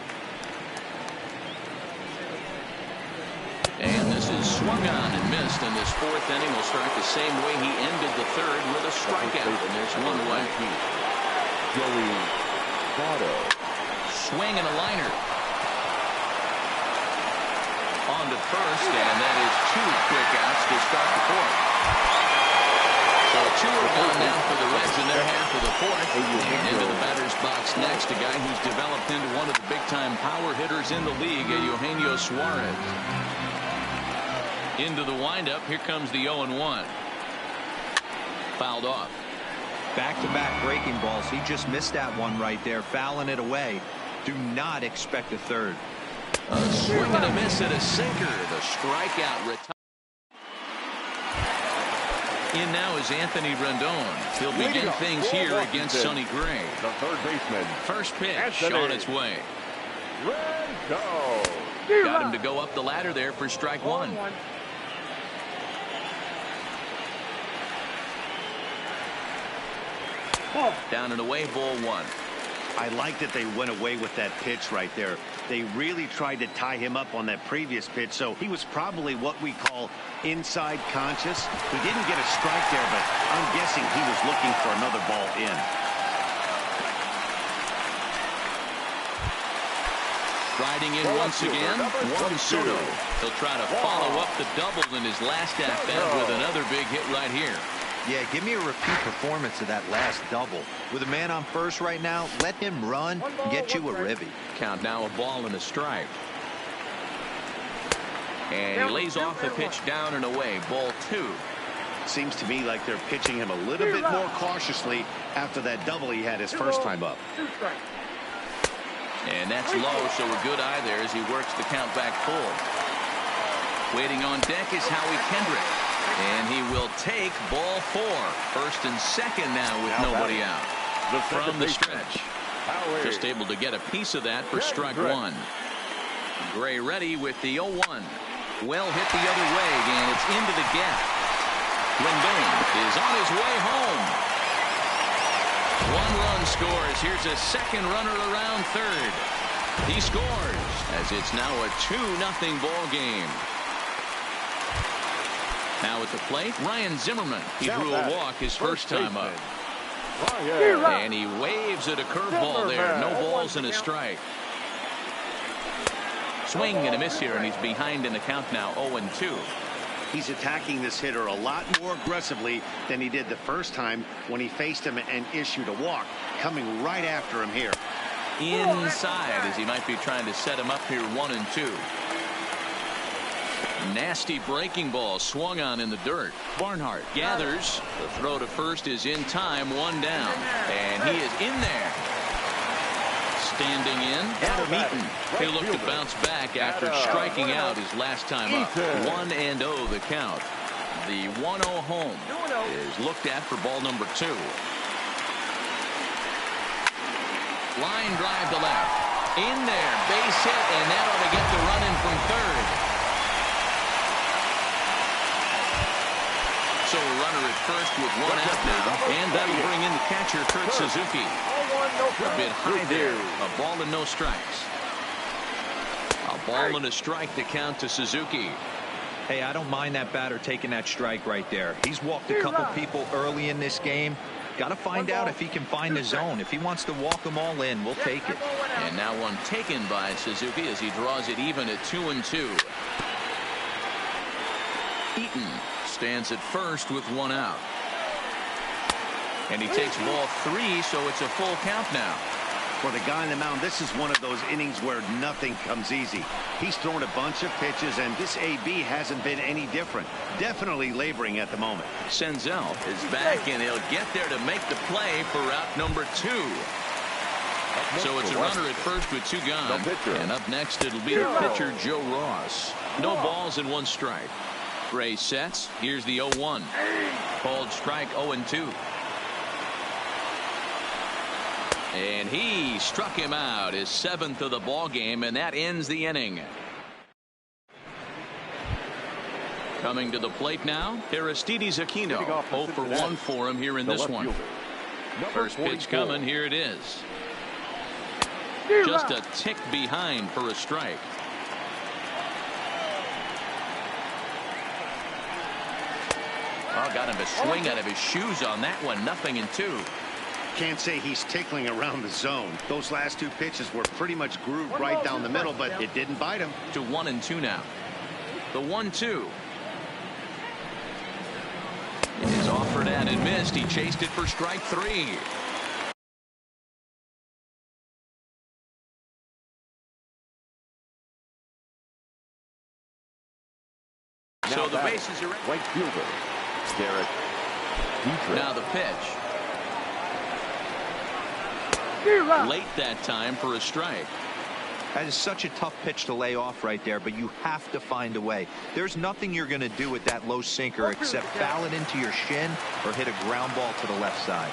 And this is swung on and missed, and this 4th inning will start the same way he ended the 3rd with a strikeout, and there's 1 away. Joey Votto. Swing and a liner. On to first, and that is 2 quick outs to start the 4th. So 2 are gone now for the Reds in their half of the 4th. And into the batter's box next, a guy who's developed into one of the big-time power hitters in the league, Eugenio Suarez. Into the windup. Here comes the 0-1. Fouled off. Back-to-back breaking balls. He just missed that one right there, fouling it away. Do not expect a 3rd. A swing and a miss at a sinker. The strikeout retires. In now is Anthony Rendon. He'll begin things here against Sonny Gray. The 3rd baseman. First pitch Anthony on its way. Rendon. Got him to go up the ladder there for strike 1. Down and away, ball 1. I like that they went away with that pitch right there. They really tried to tie him up on that previous pitch, so he was probably what we call inside conscious. He didn't get a strike there, but I'm guessing he was looking for another ball in. Riding in once again, Juan Soto. He'll try to follow up the double in his last at-bat with another big hit right here. Yeah, give me a repeat performance of that last double. With a man on first right now, let him run and get you a ribby. Count now, a ball and a strike. And he lays off the pitch down and away, ball 2. Seems to me like they're pitching him a little bit more cautiously after that double he had his first time up. 2 strikes. And that's low, so a good eye there as he works the count back full. Waiting on deck is Howie Kendrick. And he will take ball 4. First and second now with nobody out. From the stretch. Just able to get a piece of that for strike 1. Gray ready with the 0-1. Well hit the other way, and it's into the gap. Rendon is on his way home. 1 run scores. Here's a second runner around third. He scores as it's now a 2-0 ball game. Now at the plate, Ryan Zimmerman. He drew a walk his first time up. And he waves at a curveball there. No balls and a strike. Swing and a miss here, and he's behind in the count now, 0-2. He's attacking this hitter a lot more aggressively than he did the first time when he faced him and issued a walk. Coming right after him here. Inside as he might be trying to set him up here, 1-2. Nasty breaking ball swung on in the dirt. Barnhart gathers. The throw to first is in time, 1 down. And he is in there. Standing in, Adam Eaton. He'll look to bounce back after striking out his last time up. 1-0 the count. The 1-0 home is looked at for ball number 2. Line drive to left. In there, base hit, and that ought to get the run in from third. So a runner at first with 1 out now, and that'll bring in the catcher, Kurt Suzuki. A bit high there. A ball and no strikes. A ball and a strike to count to Suzuki. Hey, I don't mind that batter taking that strike right there. He's walked a couple people early in this game. Got to find out if he can find the zone. If he wants to walk them all in, we'll take it. And now one taken by Suzuki as he draws it even at 2-2. Eaton stands at first with one out. And he takes ball 3, so it's a full count now. For the guy on the mound, this is one of those innings where nothing comes easy. He's thrown a bunch of pitches, and this AB hasn't been any different. Definitely laboring at the moment. Senzel is back, and he'll get there to make the play for out number 2. So it's a runner at first with 2 gone. And up next, it'll be the pitcher, Joe Ross. No balls and 1 strike. Ray sets. Here's the 0-1. Called strike 0-2. And he struck him out, his 7th of the ball game, and that ends the inning. Coming to the plate now, Aristides Aquino. 0 for 1 for him here in this one. First pitch coming, here it is. Just a tick behind for a strike. Oh, got him to swing out of his shoes on that one. 0-2. Can't say he's tickling around the zone. Those last 2 pitches were pretty much grooved right down the middle, but it didn't bite him. To 1-2 now. The 1-2 is offered at and missed. He chased it for strike 3. So the bases are right fielder Derek Dietrich. Now the pitch. Late that time for a strike. That is such a tough pitch to lay off right there, but you have to find a way. There's nothing you're going to do with that low sinker except foul it into your shin or hit a ground ball to the left side.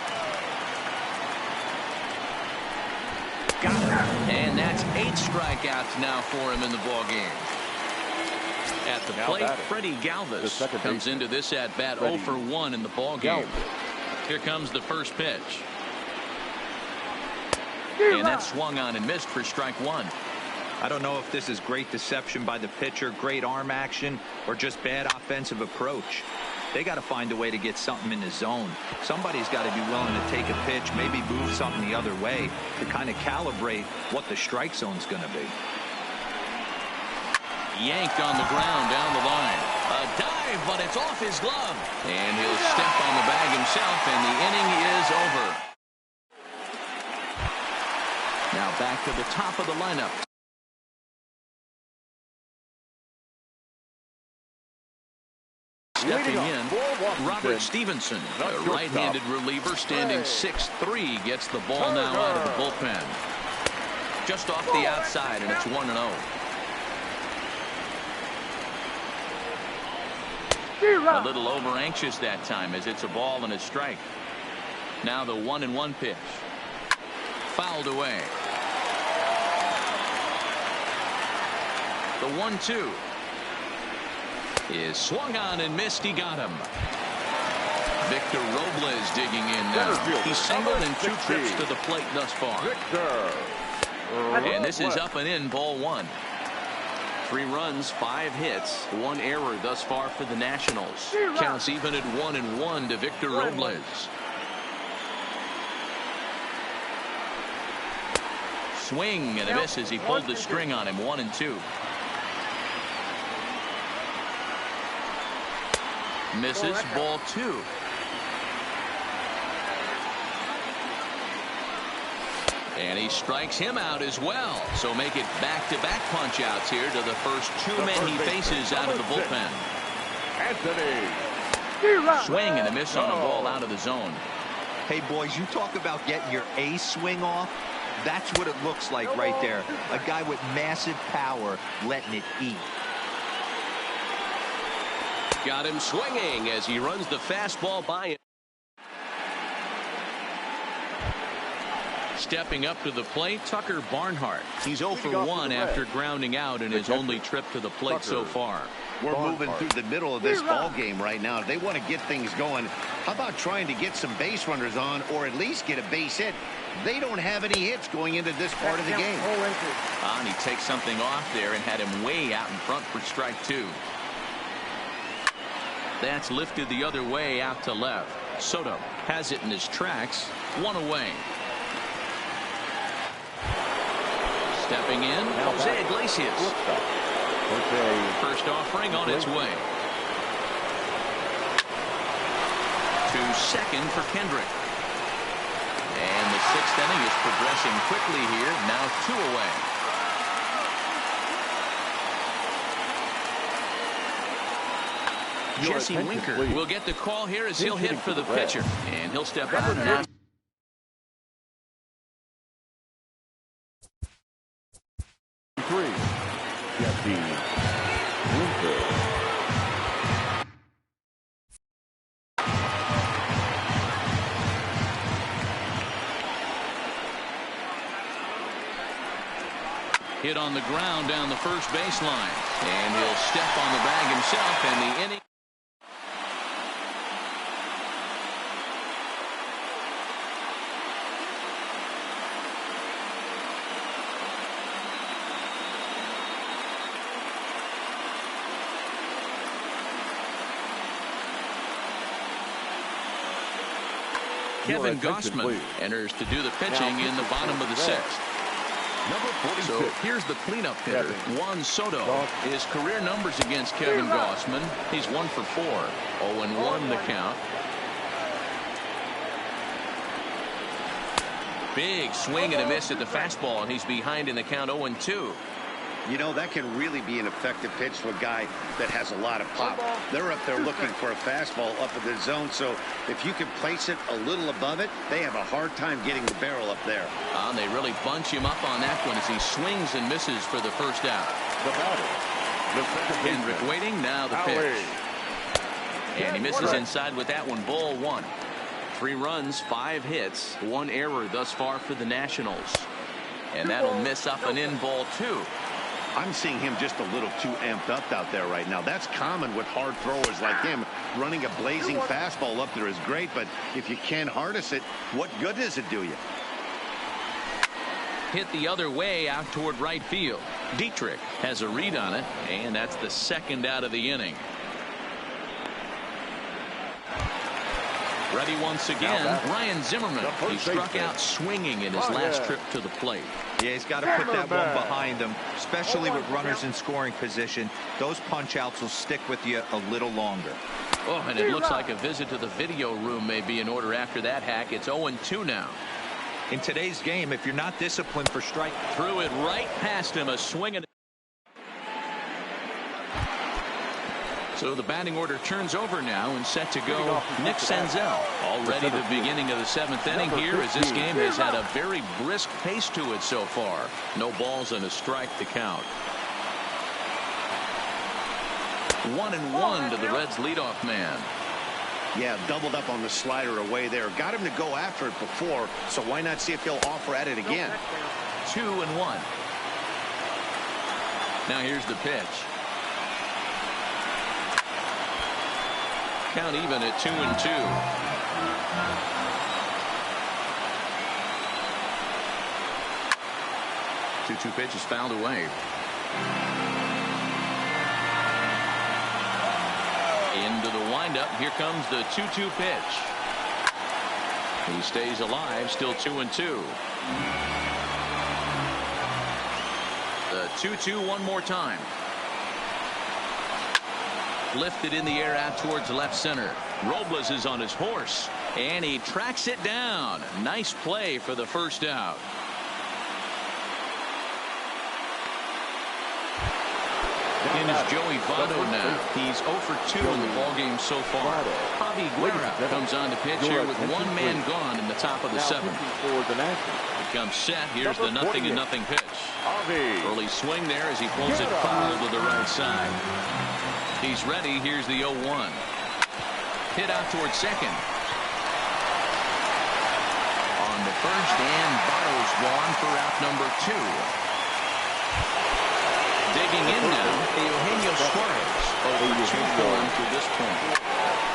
Got him. And that's 8 strikeouts now for him in the ball game. At the plate, Freddie Galvis comes into this at bat 0 for 1 in the ball game. Here comes the first pitch. And that swung on and missed for strike 1. I don't know if this is great deception by the pitcher, great arm action, or just bad offensive approach. They got to find a way to get something in the zone. Somebody's got to be willing to take a pitch, maybe move something the other way to kind of calibrate what the strike zone's going to be. Yanked on the ground down the line. A dive, but it's off his glove. And he'll step on the bag himself, and the inning is over. Now back to the top of the lineup. Stepping in, Robert Stevenson, a right-handed reliever standing 6'3", gets the ball now out of the bullpen. Just off the outside, and it's 1-0. A little over-anxious that time as it's a ball and a strike. Now the 1-1 pitch. Fouled away. The 1-2 is swung on and missed. He got him. Victor Robles digging in now. He's singled in 2 trips to the plate thus far. And this is up and in, ball 1. 3 runs, 5 hits, 1 error thus far for the Nationals. Counts even at 1-1 to Victor Robles. Swing and a miss as he pulled the string on him. 1-2. Misses, ball 2. And he strikes him out as well. So make it back-to-back punch-outs here to the first 2 men he faces out of the bullpen. Anthony. Swing and a miss on a ball out of the zone. Hey, boys, you talk about getting your A swing off. That's what it looks like right there. A guy with massive power letting it eat. Got him swinging as he runs the fastball by him. Stepping up to the plate, Tucker Barnhart. He's 0 for 1 after grounding out in his only trip to the plate so far. We're moving through the middle of this ball game right now. They want to get things going. How about trying to get some base runners on, or at least get a base hit? They don't have any hits going into this part of the game. And he takes something off there and had him way out in front for strike 2. That's lifted the other way out to left. Soto has it in his tracks. One away. Stepping in, Jose Iglesias. First offering on its way. To second for Kendrick. And the sixth inning is progressing quickly here. Now 2 away. Jesse Winker will get the call here as he'll hit for the pitcher. And he'll step out now. Jesse Winker. Hit on the ground down the first baseline. And he'll step on the bag himself, and the inning. Kevin Gausman enters to do the pitching in the bottom of the 6th. So here's the cleanup hitter, Juan Soto. His career numbers against Kevin Gausman, he's 1 for 4. 0-1 the count. Big swing and a miss at the fastball, and he's behind in the count 0-2. You know, that can really be an effective pitch to a guy that has a lot of pop. They're up there looking for a fastball up in the zone, so if you can place it a little above it, they have a hard time getting the barrel up there. And they really bunch him up on that one as he swings and misses for the first out. Kendrick waiting, now the pitch. And he misses inside with that one, ball 1. 3 runs, 5 hits, 1 error thus far for the Nationals. And that'll miss up and in, ball 2. I'm seeing him just a little too amped up out there right now. That's common with hard throwers like him. Running a blazing fastball up there is great, but if you can't harness it, what good does it do you? Hit the other way out toward right field. Dietrich has a read on it, and that's the 2nd out of the inning. Ready once again, Ryan Zimmerman. He struck out swinging in his last trip to the plate. Yeah, he's got to put that one behind him, especially with runners in scoring position. Those punch-outs will stick with you a little longer. Oh, and it looks like a visit to the video room may be in order after that hack. It's 0-2 now. In today's game, if you're not disciplined for strike. Threw it right past him, a swing and so the batting order turns over now and set to go Nick Senzel. Already the beginning of the 7th inning here as this game has had a very brisk pace to it so far. No balls and a strike to count. 1-1 to the Reds leadoff man. Yeah, doubled up on the slider away there. Got him to go after it before, so why not see if he'll offer at it again? 2-1. Now here's the pitch. Count even at 2-2. 2-2 pitch is fouled away. Into the windup. Here comes the 2-2 pitch. He stays alive, still 2-2. The 2-2 one more time. Lifted in the air out towards left center. Robles is on his horse, and he tracks it down. Nice play for the first out. In is Joey Votto now. He's 0 for 2 in the ballgame so far. Javi Guerra comes on to pitch here with 1 man gone in the top of the 7th. He comes set. Here's the 0-0 pitch. Early swing there as he pulls it foul to the right side. He's ready. Here's the 0-1. Hit out towards second. On the first, and Votto's gone for out number 2. Digging in now, Eugenio Suarez. 0 for 2 for him to this point.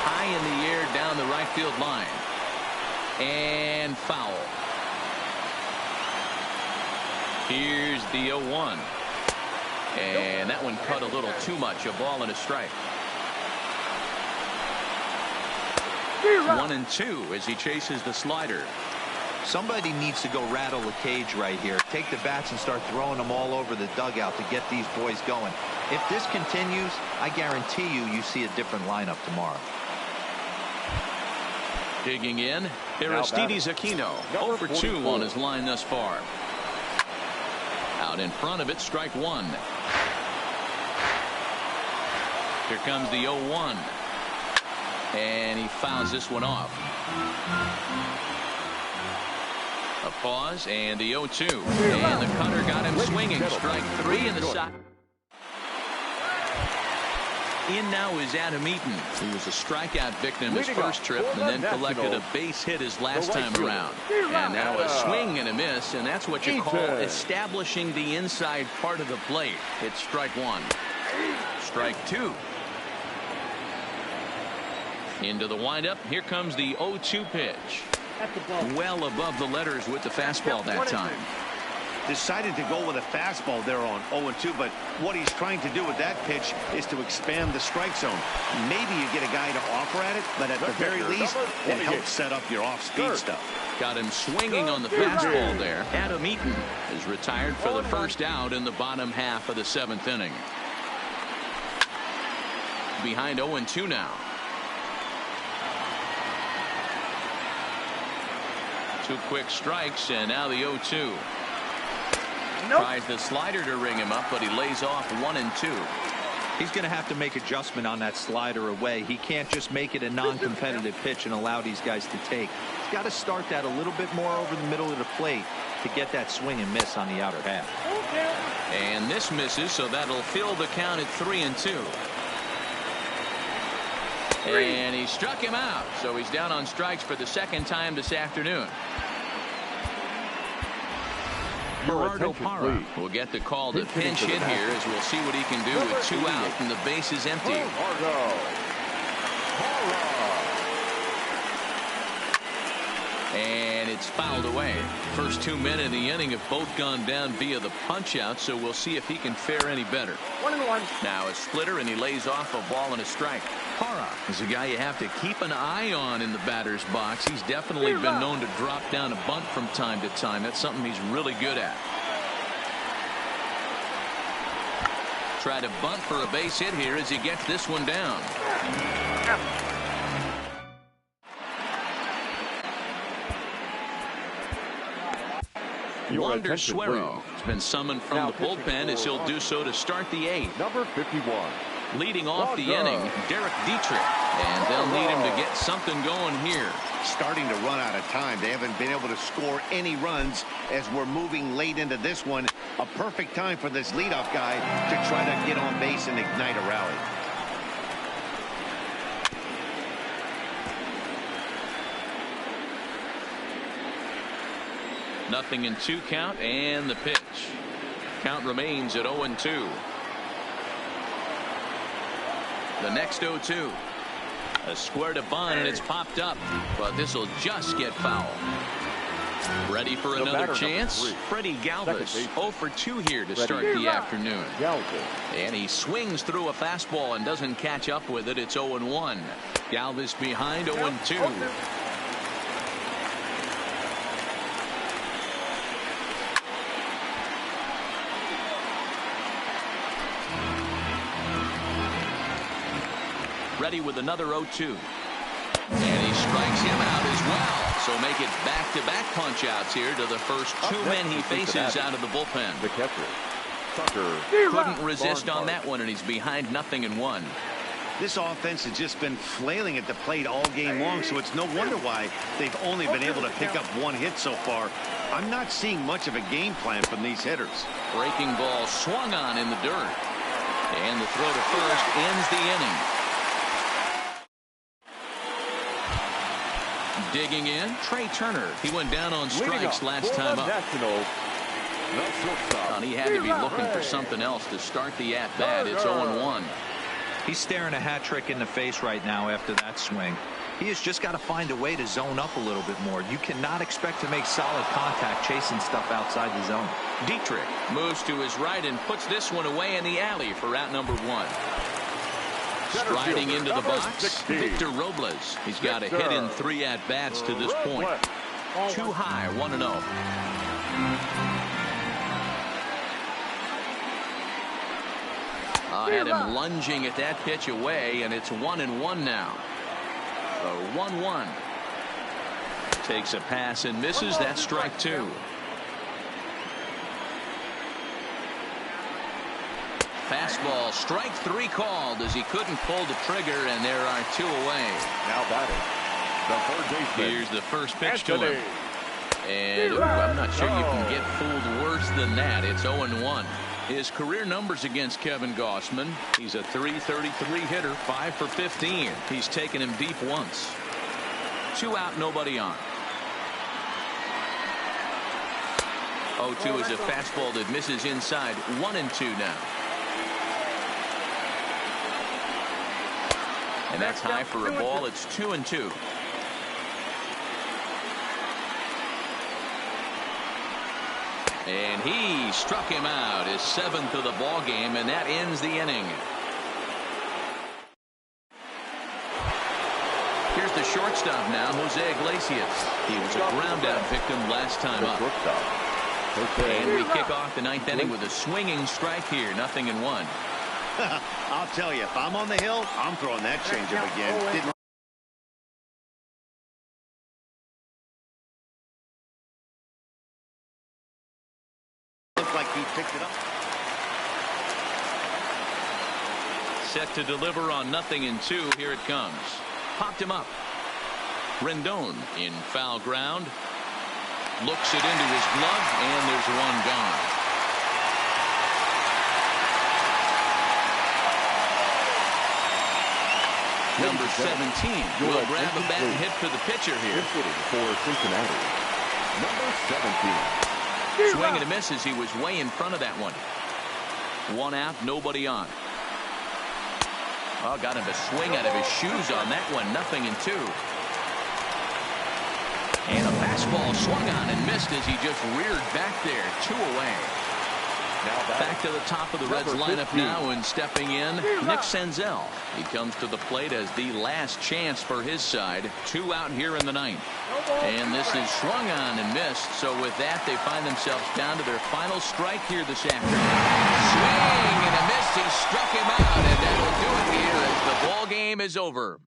High in the air down the right field line. And foul. Here's the 0-1. And that one cut a little too much. A ball and a strike. 1-2 as he chases the slider. Somebody needs to go rattle the cage right here. Take the bats and start throwing them all over the dugout to get these boys going. If this continues, I guarantee you see a different lineup tomorrow. Digging in, Aristides Aquino, 0 for 2 on his line thus far. Out in front of it, strike one. Here comes the 0-1. And he fouls this one off. A pause and the 0-2. And the cutter got him swinging. Strike three in the side. In now is Adam Eaton, who was a strikeout victim his first trip and then collected a base hit his last time around. And now a swing and a miss, and that's what you call establishing the inside part of the plate. It's strike one. Strike two. Into the windup. Here comes the 0-2 pitch. Well above the letters with the fastball that time. Decided to go with a fastball there on 0-2, but what he's trying to do with that pitch is to expand the strike zone. Maybe you get a guy to offer at it, but at the very least, it helps set up your off-speed stuff. Got him swinging on the fastball there. Adam Eaton is retired for the first out in the bottom half of the 7th inning. Behind 0-2 now. 2 quick strikes, and now the 0-2. Tries the slider to ring him up, but he lays off 1 and 2. He's going to have to make adjustment on that slider away. He can't just make it a non-competitive pitch and allow these guys to take. He's got to start that a little bit more over the middle of the plate to get that swing and miss on the outer half. And this misses, so that'll fill the count at 3 and 2. And he struck him out, so he's down on strikes for the 2nd time this afternoon. Gerardo Parra will get the call to pinch hit here, as we'll see what he can do with 2 out and the base is empty. And it's fouled away. First 2 men in the inning have both gone down via the punch out, so we'll see if he can fare any better. 1-1. Now a splitter, and he lays off a ball and a strike. Parra is a guy you have to keep an eye on in the batter's box. He's definitely been known to drop down a bunt from time to time. That's something he's really good at. Try to bunt for a base hit here as he gets this one down. Wander Suero has been summoned from the bullpen, as he'll do so to start the 8th. Number 51. Leading off the inning, Derek Dietrich, and they'll need him to get something going here. Starting to run out of time. They haven't been able to score any runs as we're moving late into this one. A perfect time for this leadoff guy to try to get on base and ignite a rally. Nothing in 2 count, and the pitch. Count remains at 0-2. The next 0-2. A square to bunt, and it's popped up, but this will just get foul. Ready for another chance? Freddie Galvis, 0 for 2 here to start the afternoon. And he swings through a fastball and doesn't catch up with it. It's 0-1. Galvis behind 0-2. Ready with another 0-2. And he strikes him out as well. So make it back-to-back punch-outs here to the first 2 men he faces out of the bullpen. The catcher, Tucker. Couldn't resist on that one, and he's behind 0-1. This offense has just been flailing at the plate all game long, so it's no wonder why they've only been able to pick up 1 hit so far. I'm not seeing much of a game plan from these hitters. Breaking ball swung on in the dirt. And the throw to first ends the inning. Digging in, Trey Turner. He went down on strikes last time up. And he had to be looking for something else to start the at-bat. It's 0-1. He's staring a hat trick in the face right now after that swing. He has just got to find a way to zone up a little bit more. You cannot expect to make solid contact chasing stuff outside the zone. Dietrich moves to his right and puts this one away in the alley for out number 1. center Striding fielder, into the number box, 16. Victor Robles. He's got a hit in 3 at-bats to this point. Too high, 1-0. Had him lunging at that pitch away, and it's 1-1 now. So 1-1. Takes a pass and misses. That's strike 2. Fastball, strike 3 called as he couldn't pull the trigger, and there are 2 away. Now batting, the third baseman. Here's the first pitch to Anthony. him. And I'm not sure you can get fooled worse than that. It's 0-1. His career numbers against Kevin Gausman. He's a .333 hitter, 5 for 15. He's taken him deep once. 2 out, nobody on. 0-2 is a fastball that misses inside. 1-2 now. And that's high for a ball. It's 2-2. And he struck him out, his 7th of the ball game, and that ends the inning. Here's the shortstop now, Jose Iglesias. He was a ground out victim last time up. And we kick off the 9th inning with a swinging strike here, 0-1. I'll tell you, if I'm on the hill, I'm throwing that changeup again. Didn't look like he picked it up. Set to deliver on 0-2. Here it comes. Popped him up. Rendon in foul ground. Looks it into his glove, and there's 1 gone. Number 17 will grab a bat and hit for the pitcher here. For Cincinnati, number 17. Swing and a miss as he was way in front of that one. 1 out, nobody on. Oh, got him to swing out of his shoes on that one. 0-2. And a fastball swung on and missed as he just reared back there. 2 away. Now Back to the top of the Reds lineup now, and stepping in, Nick Senzel. He comes to the plate as the last chance for his side. 2 out here in the 9th. And this is swung on and missed. So with that, they find themselves down to their final strike here this afternoon. Swing and a miss. He struck him out, and that'll do it here as the ball game is over.